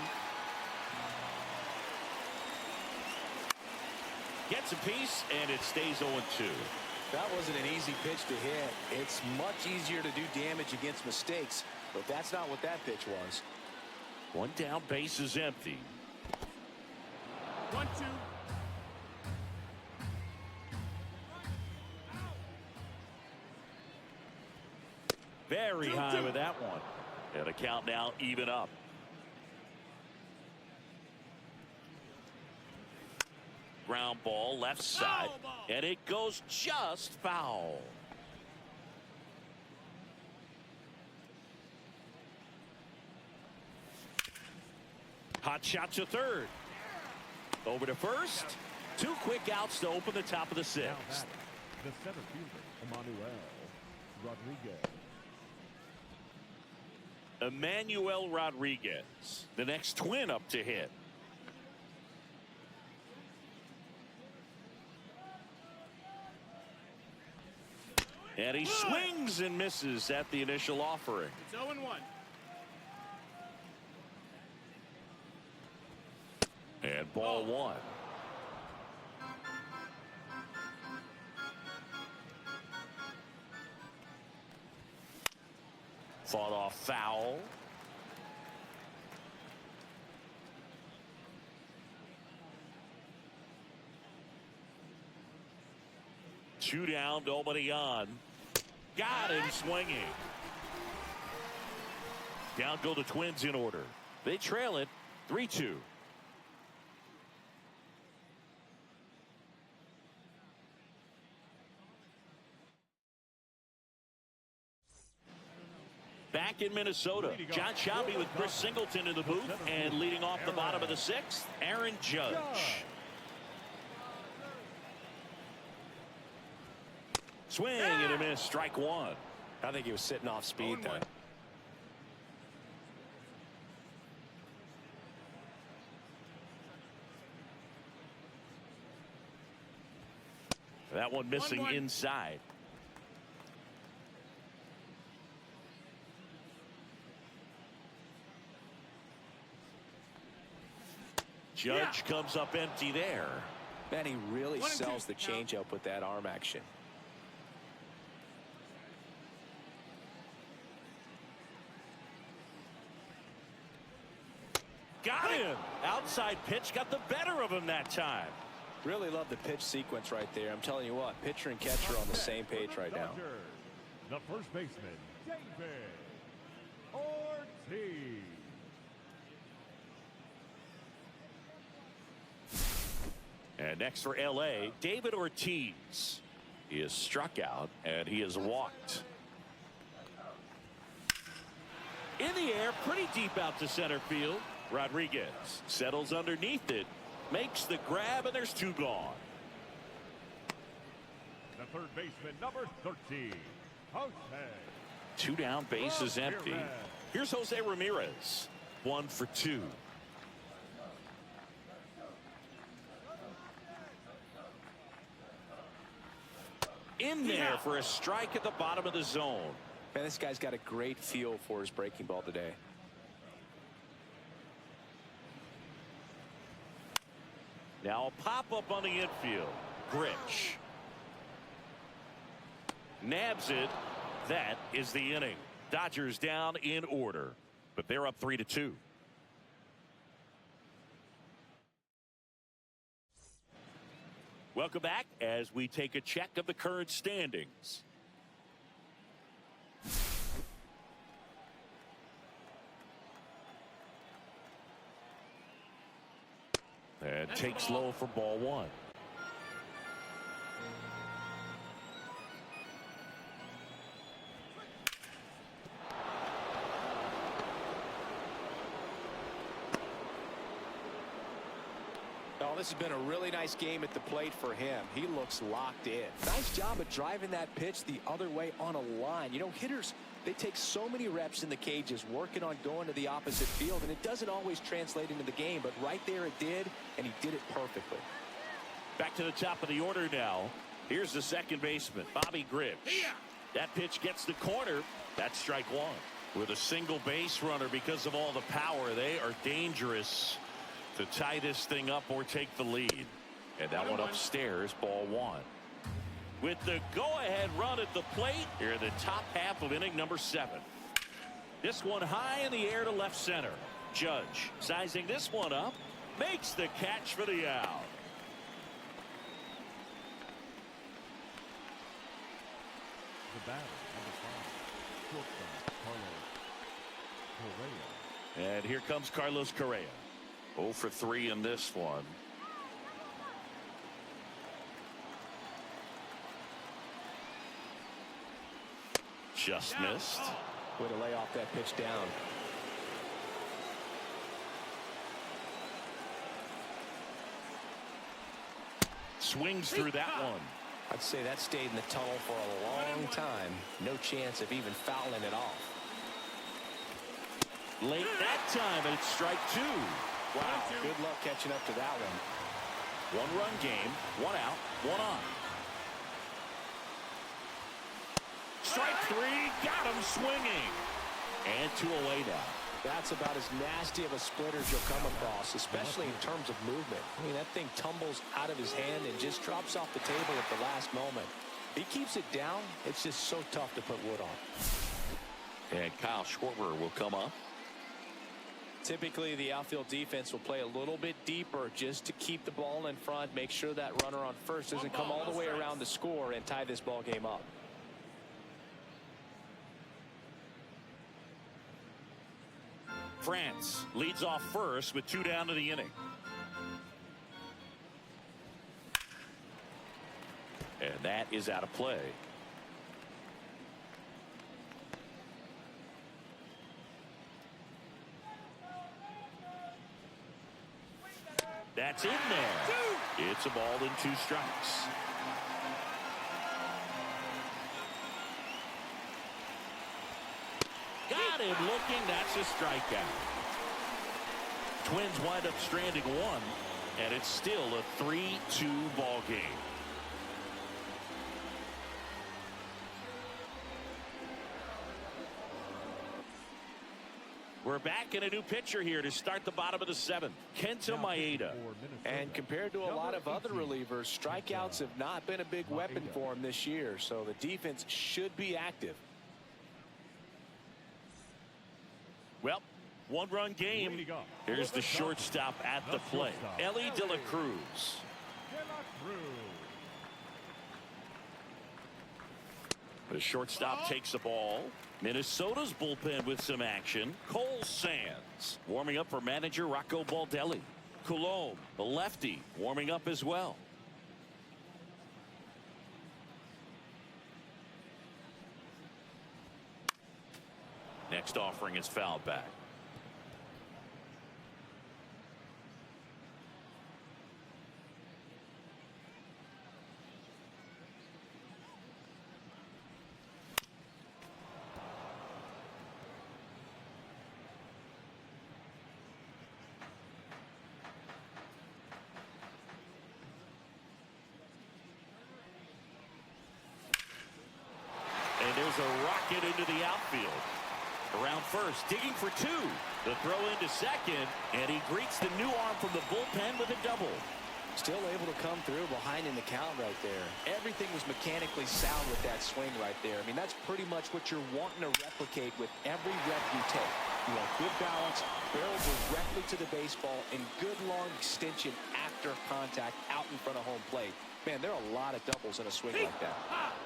Gets a piece, and it stays 0-2. That wasn't an easy pitch to hit. It's much easier to do damage against mistakes, but that's not what that pitch was. One down, base is empty. 1-2. Very high with that one. And a count now even up. Ground ball left side. And it goes just foul. Hot shot to third. Over to first. 2 quick outs to open the top of the sixth. The center fielder, Emmanuel Rodriguez. Emmanuel Rodriguez, the next Twin up to hit. And he swings and misses at the initial offering. It's 0-1. And ball one. Fought off foul. Two down, nobody on. Got him swinging. Down go the Twins in order. They trail it 3-2. Back in Minnesota, John Shelby with Chris Singleton in the booth, and leading off the bottom of the sixth, Aaron Judge. Swing and a miss, strike one. I think he was sitting off speed there. That one missing inside. Judge comes up empty there. Man, he really sells the changeup with that arm action. Got him. Outside pitch got the better of him that time. Really love the pitch sequence right there. I'm telling you what, pitcher and catcher are on the same page right now. The first baseman, David Ortiz. And next for L.A., David Ortiz. He is struck out, and he is walked. In the air, pretty deep out to center field. Rodriguez settles underneath it, makes the grab, and there's 2 gone. The third baseman, number 13, Jose. 2 down, base is empty. Here's Jose Ramirez, 1 for 2. In there for a strike at the bottom of the zone. Man, this guy's got a great feel for his breaking ball today. Now a pop-up on the infield. Grich nabs it. That is the inning. Dodgers down in order, but they're up 3-2. Welcome back as we take a check of the current standings. And takes low for ball one. Oh, this has been a really nice game at the plate for him. He looks locked in. Nice job of driving that pitch the other way on a line. You know, hitters, they take so many reps in the cages working on going to the opposite field, and it doesn't always translate into the game, but right there it did, and he did it perfectly. Back to the top of the order now. Here's the second baseman, Bobby Grich. That pitch gets the corner. That's strike one. With a single base runner, because of all the power, they are dangerous to tie this thing up or take the lead. And that one upstairs, ball one. With the go-ahead run at the plate here in the top half of inning number 7. This one high in the air to left center. Judge sizing this one up, makes the catch for the out. The batter, number 5, shortstop Carlos Correa. And here comes Carlos Correa. 0 for 3 in this one. Just missed. Way to lay off that pitch down. Swings through that one. I'd say that stayed in the tunnel for a long time. No chance of even fouling it off. Late that time, and it's strike 2. Wow, good luck catching up to that one. 1-run game, 1 out, 1 on. Strike 3, got him swinging. And 2 away now. That's about as nasty of a split as you'll come across, especially in terms of movement. I mean, that thing tumbles out of his hand and just drops off the table at the last moment. He keeps it down. It's just so tough to put wood on. And Kyle Schwarber will come up. Typically, the outfield defense will play a little bit deeper just to keep the ball in front, make sure that runner on first doesn't come all the way around to score and tie this ball game up. France leads off first with 2 down to the inning. And that is out of play. That's in there. It's a ball and 2 strikes. Got him looking. That's a strikeout. Twins wind up stranding 1, and it's still a 3-2 ball game. We're back in a new pitcher here to start the bottom of the 7th. Kenta Maeda. And compared to a lot of other relievers, strikeouts have not been a big weapon for him this year, so the defense should be active. Well, 1-run game. Here's the shortstop at the plate, Ellie De La Cruz. The shortstop takes the ball. Minnesota's bullpen with some action. Cole Sands warming up for manager Rocco Baldelli. Coulombe, the lefty, warming up as well. Next offering is fouled back. And there's a rocket into the outfield. Around first, digging for 2. The throw into second, and he greets the new arm from the bullpen with a double. Still able to come through behind in the count right there. Everything was mechanically sound with that swing right there. I mean, that's pretty much what you're wanting to replicate with every rep you take. You want good balance, barrel directly to the baseball, and good long extension after contact out in front of home plate. Man, there are a lot of doubles in a swing like that.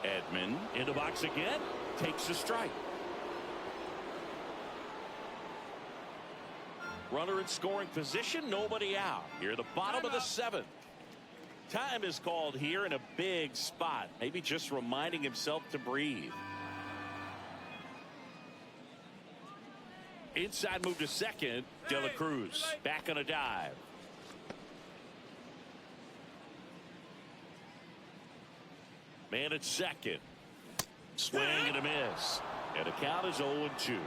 Edman in the box again, takes a strike. Runner in scoring position, nobody out. Here, the bottom of the seventh. Time is called here in a big spot. Maybe just reminding himself to breathe. Inside move to second. De La Cruz back on a dive. Man at second. Swing and a miss. And the count is 0-2.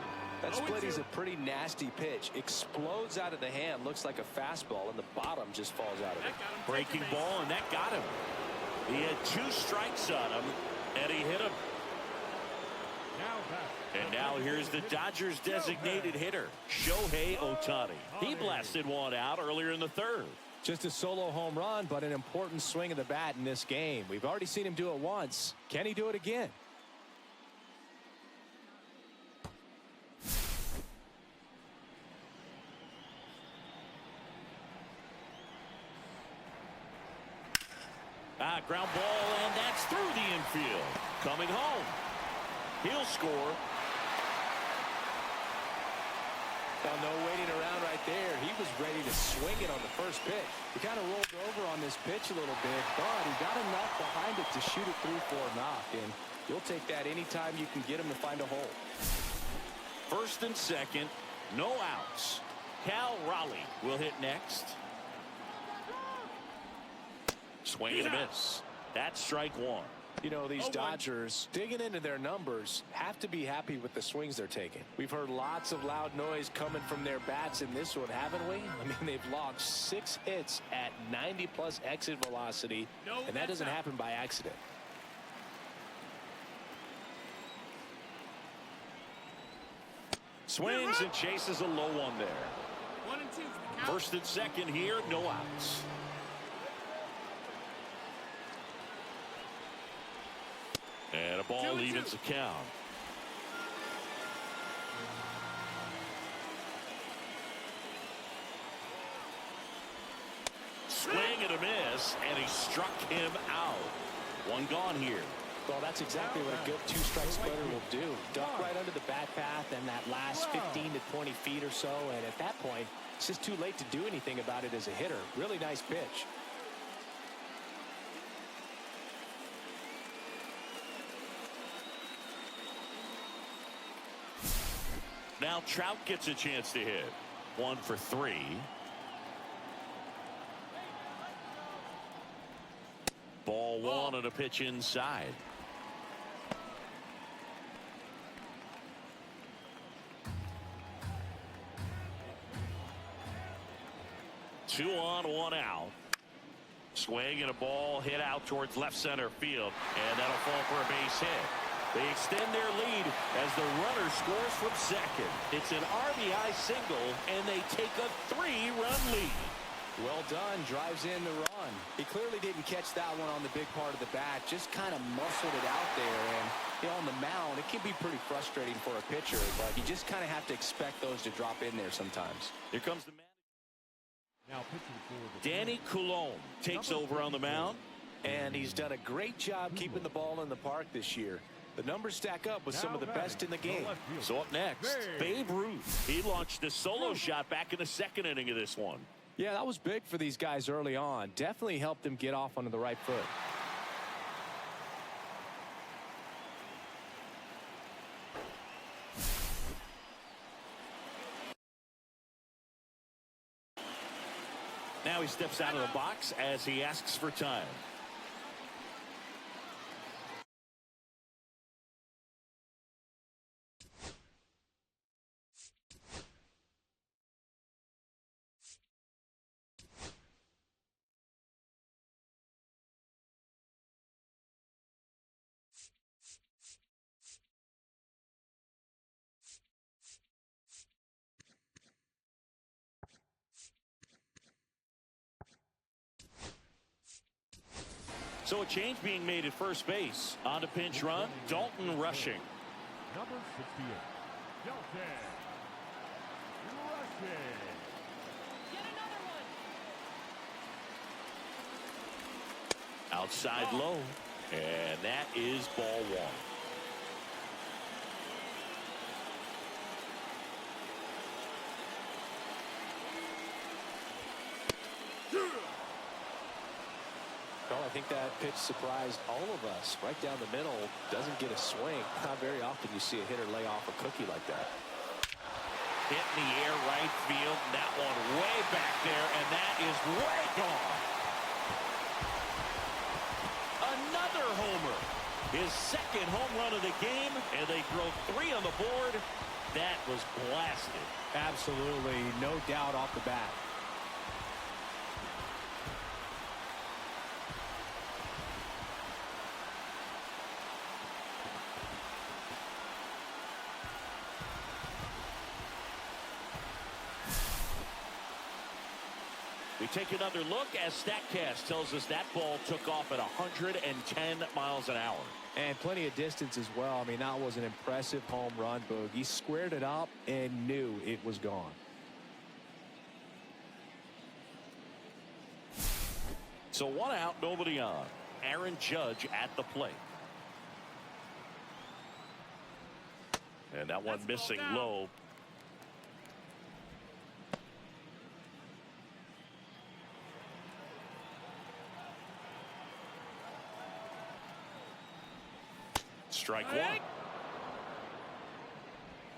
That split is a pretty nasty pitch. Explodes out of the hand. Looks like a fastball, and the bottom just falls out of it. Breaking ball, and that got him. He had 2 strikes on him, and he hit him. And now here's the Dodgers' designated hitter, Shohei Ohtani. He blasted one out earlier in the third. Just a solo home run, but an important swing of the bat in this game. We've already seen him do it once. Can he do it again? Ground ball, and that's through the infield. Coming home. He'll score. Well, no waiting around right there. He was ready to swing it on the first pitch. He kind of rolled over on this pitch a little bit, but he got enough behind it to shoot it through for a knock, and you'll take that anytime you can get him to find a hole. First and second, no outs. Cal Raleigh will hit next. Swing and a miss. That's strike one. You know, these Dodgers, digging into their numbers, have to be happy with the swings they're taking. We've heard lots of loud noise coming from their bats in this one, haven't we? I mean, they've logged 6 hits at 90-plus exit velocity, and that doesn't happen by accident. Swings and chases a low one there. 1 and 2. First and second here, no outs. And a ball evens the count. Swing and a miss, and he struck him out. One gone here. Well, that's exactly what a good 2-strike splitter will do. Duck right under the bat path and that last 15 to 20 feet or so. And at that point, it's just too late to do anything about it as a hitter. Really nice pitch. Now Trout gets a chance to hit. 1 for 3. Ball 1 on a pitch inside. Two on, 1 out. Swing and a ball hit out towards left center field, and that'll fall for a base hit. They extend their lead as the runner scores from second. It's an RBI single, and they take a 3-run lead. Well done. Drives in the run. He clearly didn't catch that one on the big part of the bat. Just kind of muscled it out there. And, you know, on the mound, it can be pretty frustrating for a pitcher, but you just kind of have to expect those to drop in there sometimes. Here comes the man. Now pitching for the Danny Coulombe takes over on the mound. And he's done a great job keeping the ball in the park this year. The numbers stack up with some of the best in the game. So up next, Babe Ruth. He launched a solo shot back in the second inning of this one. Yeah, that was big for these guys early on. Definitely helped them get off onto the right foot. Now he steps out of the box as he asks for time. So a change being made at first base. On to pinch run, Dalton rushing. number 68, Dalton rushing. Get another one. Outside low, and that is ball 1. think that pitch surprised all of us. Right down the middle, doesn't get a swing. Not very often you see a hitter lay off a cookie like that. Hit in the air right field. That one way back there, and that is way gone. Another homer. His second home run of the game, and they throw 3 on the board. That was blasted. Absolutely, no doubt off the bat. We take another look as StatCast tells us that ball took off at 110 miles an hour. And plenty of distance as well. I mean, that was an impressive home run, Boog. He squared it up and knew it was gone. So 1 out, nobody on. Aaron Judge at the plate. And that one missing low. Strike 1.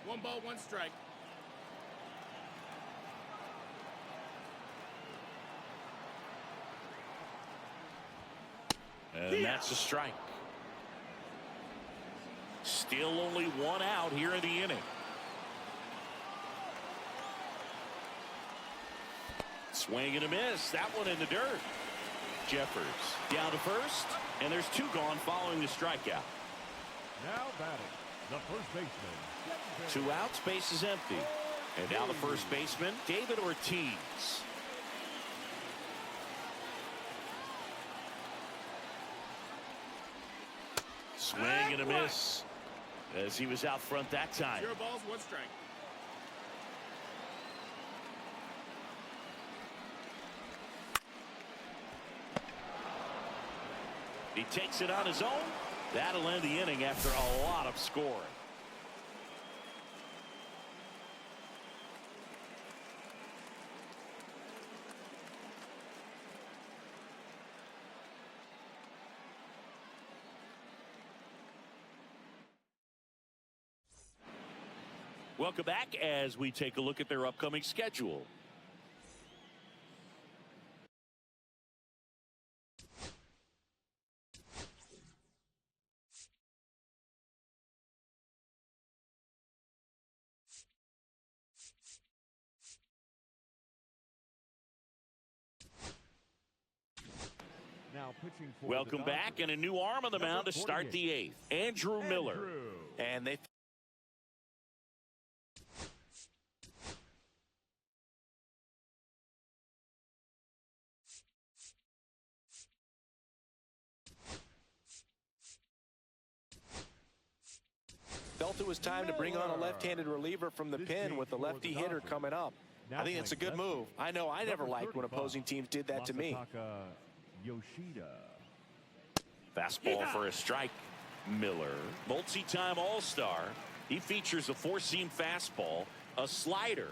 1 ball, 1 strike. And that's a strike. Still only 1 out here in the inning. Swing and a miss. That one in the dirt. Jeffers down to first, and there's 2 gone following the strikeout. Now batting, the first baseman. 2 outs, base is empty. And now the first baseman, David Ortiz. Swing and a miss as he was out front that time. 0 balls, 1 strike. He takes it on his own. That'll end the inning after a lot of scoring. Welcome back as we take a look at their upcoming schedule. Now pitching for Welcome back, and a new arm on the mound to start the 8th. Andrew Miller. And they felt it was time to bring on a left-handed reliever from the pen with the lefty hitter coming up. I think it's a good move. I know I never liked when opposing teams did that to me. Yoshida. Fastball for a strike. Miller, multi-time All-Star. He features a 4-seam fastball, a slider,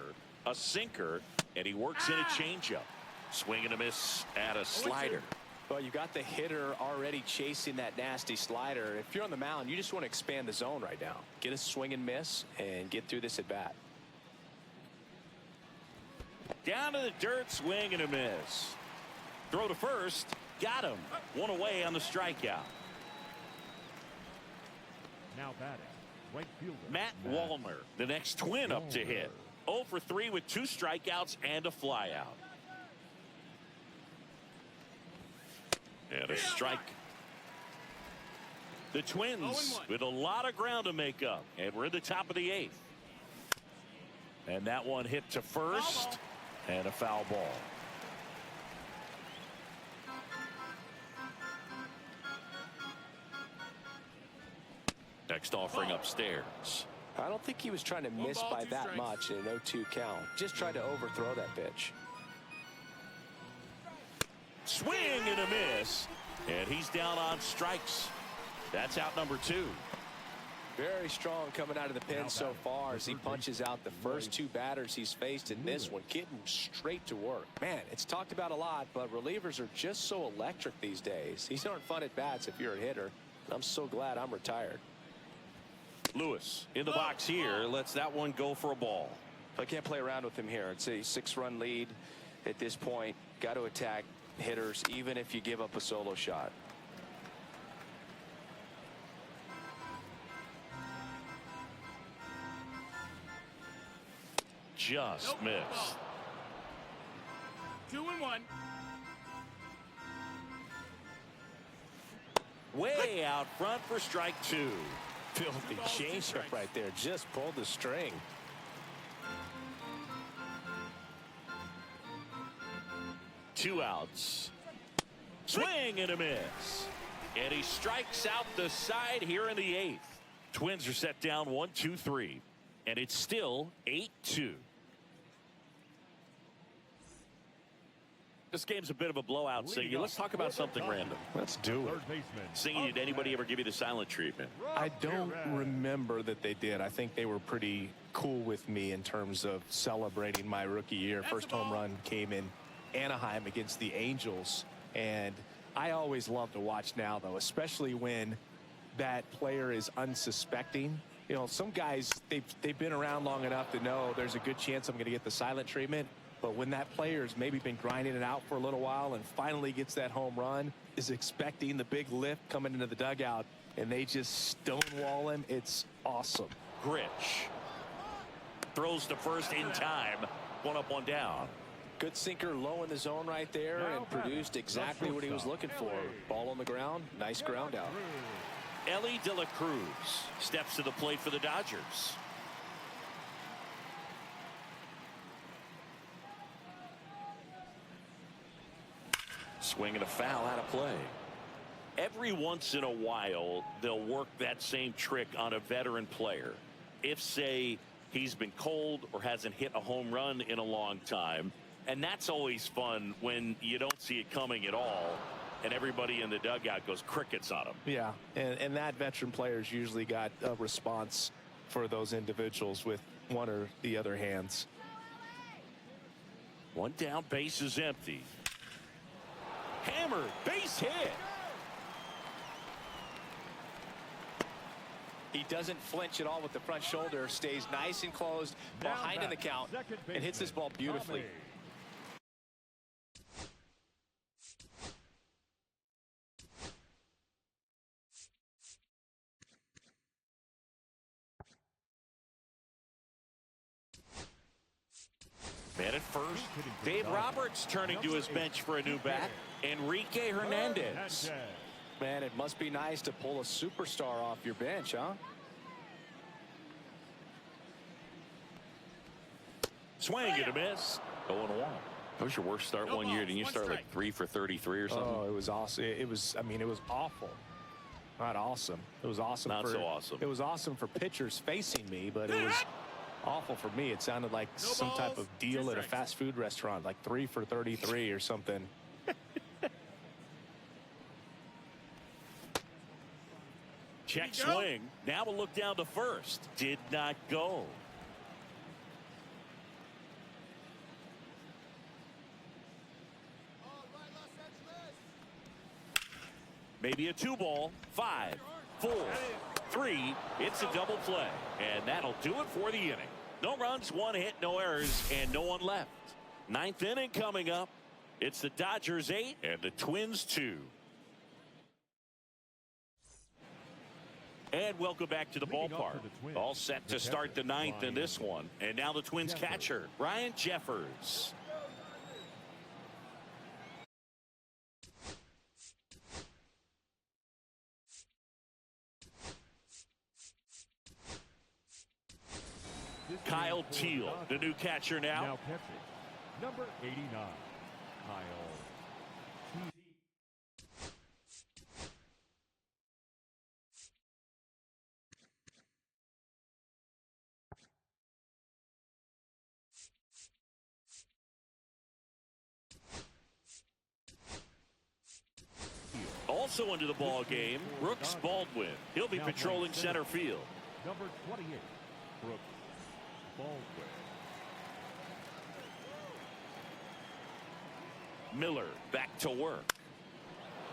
a sinker, and he works in a changeup. Swing and a miss at a slider. Well, you got the hitter already chasing that nasty slider. If you're on the mound, you just want to expand the zone right now. Get a swing and miss and get through this at bat. Down to the dirt, swing and a miss. Throw to first. Got him. 1 away on the strikeout. Now batting, right fielder Matt Wallner, the next Twin up to hit. 0 for 3 with 2 strikeouts and a flyout. And a strike. The Twins with a lot of ground to make up. And we're in the top of the 8th. And that one hit to first. And a foul ball. Next offering upstairs. I don't think he was trying to miss by that much in an 0-2 count. Just tried to overthrow that pitch. Swing and a miss. And he's down on strikes. That's out number 2. Very strong coming out of the pen so far as he punches out the first two batters he's faced in this one, getting straight to work. Man, it's talked about a lot, but relievers are just so electric these days. These aren't fun at bats if you're a hitter. I'm so glad I'm retired. Lewis in the box here, lets that one go for a ball. I can't play around with him here. It's a 6-run lead at this point. Got to attack hitters even if you give up a solo shot. Just missed. 2-1. Way out front for strike 2. Filthy changeup right there. Just pulled the string. Two outs. Swing and a miss. And he strikes out the side here in the 8th. Twins are set down 1-2-3. And it's still 8-2. This game's a bit of a blowout, so let's talk about something random. Let's do it. Singing, did anybody ever give you the silent treatment? I don't remember that they did. I think they were pretty cool with me in terms of celebrating my rookie year. First home run came in Anaheim against the Angels, and I always love to watch now, though, especially when that player is unsuspecting. You know, some guys, they've been around long enough to know there's a good chance I'm going to get the silent treatment. But when that player's maybe been grinding it out for a little while and finally gets that home run, is expecting the big lift coming into the dugout, and they just stonewall him, it's awesome. Grich throws to first in time. 1 up, 1 down. Good sinker low in the zone right there and produced exactly what he was looking for. Ball on the ground, nice ground out. Ellie De La Cruz steps to the plate for the Dodgers. Swing and a foul out of play. Every once in a while, they'll work that same trick on a veteran player. If, say, he's been cold or hasn't hit a home run in a long time. And that's always fun when you don't see it coming at all. And everybody in the dugout goes crickets on him. Yeah, and that veteran player's usually got a response for those individuals with one or the other hands. 1 down, base is empty. Hammered, base hit. He doesn't flinch at all with the front shoulder, stays nice and closed behind in the count, and hits this ball beautifully. Man at first, Dave Roberts turning to his bench for a new bat. Enrique Hernandez. Man, it must be nice to pull a superstar off your bench, huh? Swing and a miss. 0-1. That was your worst start one year. Didn't you start like 3 for 33 or something? Oh, it was awesome. It was, I mean, it was awful. Not awesome. It was awesome. Not so awesome. It was awesome for pitchers facing me, but it was awful for me. It sounded like some type of deal at a fast food restaurant, like 3 for 33 or something. Check swing. Now we'll look down to first. Did not go. Maybe a 2-ball. 5, 4, 3. It's a double play. And that'll do it for the inning. No runs, 1 hit, no errors, and no one left. 9th inning coming up. It's the Dodgers 8 and the Twins 2. And welcome back to the ballpark. All set to start the 9th in this one. And now the Twins catcher, Ryan Jeffers. Kyle Teal, the new catcher now. Now catching, number 89, Kyle. Also into the ball game, Brooks Baldwin. He'll be patrolling center field. Number 28, Brooks Baldwin. Miller back to work.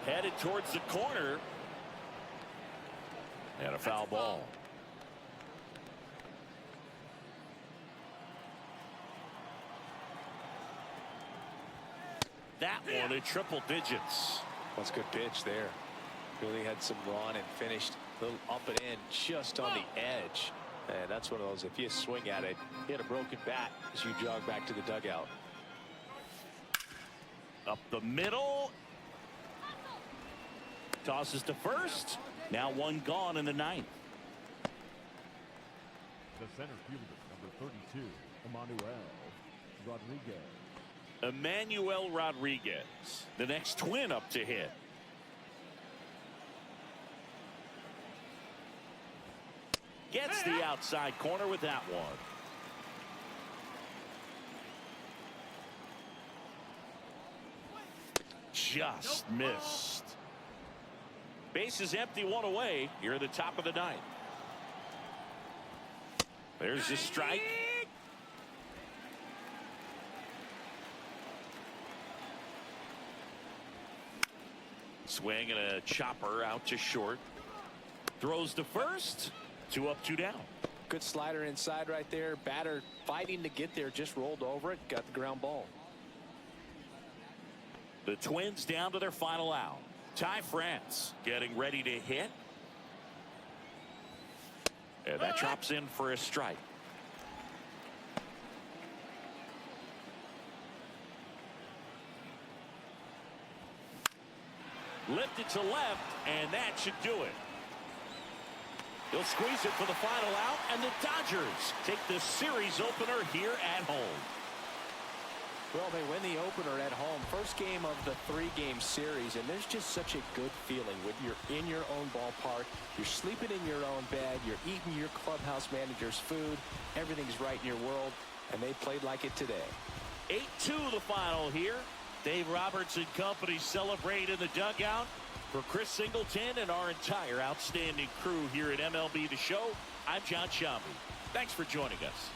Headed towards the corner. And a foul ball. That one in triple digits. That's a good pitch there. Really had some run and finished a little up and in just on the edge. And that's one of those, if you swing at it, hit a broken bat as you jog back to the dugout. Up the middle. Tosses to first. Now one gone in the ninth. The center fielder, number 32, Emmanuel Rodriguez, the next twin up to hit. Gets the outside corner with that one. Just missed. Base is empty, one away. You're at the top of the ninth. There's the strike. Swing and a chopper out to short. Throws to first. 2 up, 2 down. Good slider inside right there. Batter fighting to get there, just rolled over it, got the ground ball. The Twins down to their final out. Ty France getting ready to hit. And that drops in for a strike. Lifted to left, and that should do it. They'll squeeze it for the final out, and the Dodgers take the series opener here at home. Well, they win the opener at home. First game of the 3-game series, and there's just such a good feeling when you're in your own ballpark, you're sleeping in your own bed, you're eating your clubhouse manager's food, everything's right in your world, and they played like it today. 8-2 the final here. Dave Roberts and company celebrate in the dugout. For Chris Singleton and our entire outstanding crew here at MLB The Show, I'm John Shambi. Thanks for joining us.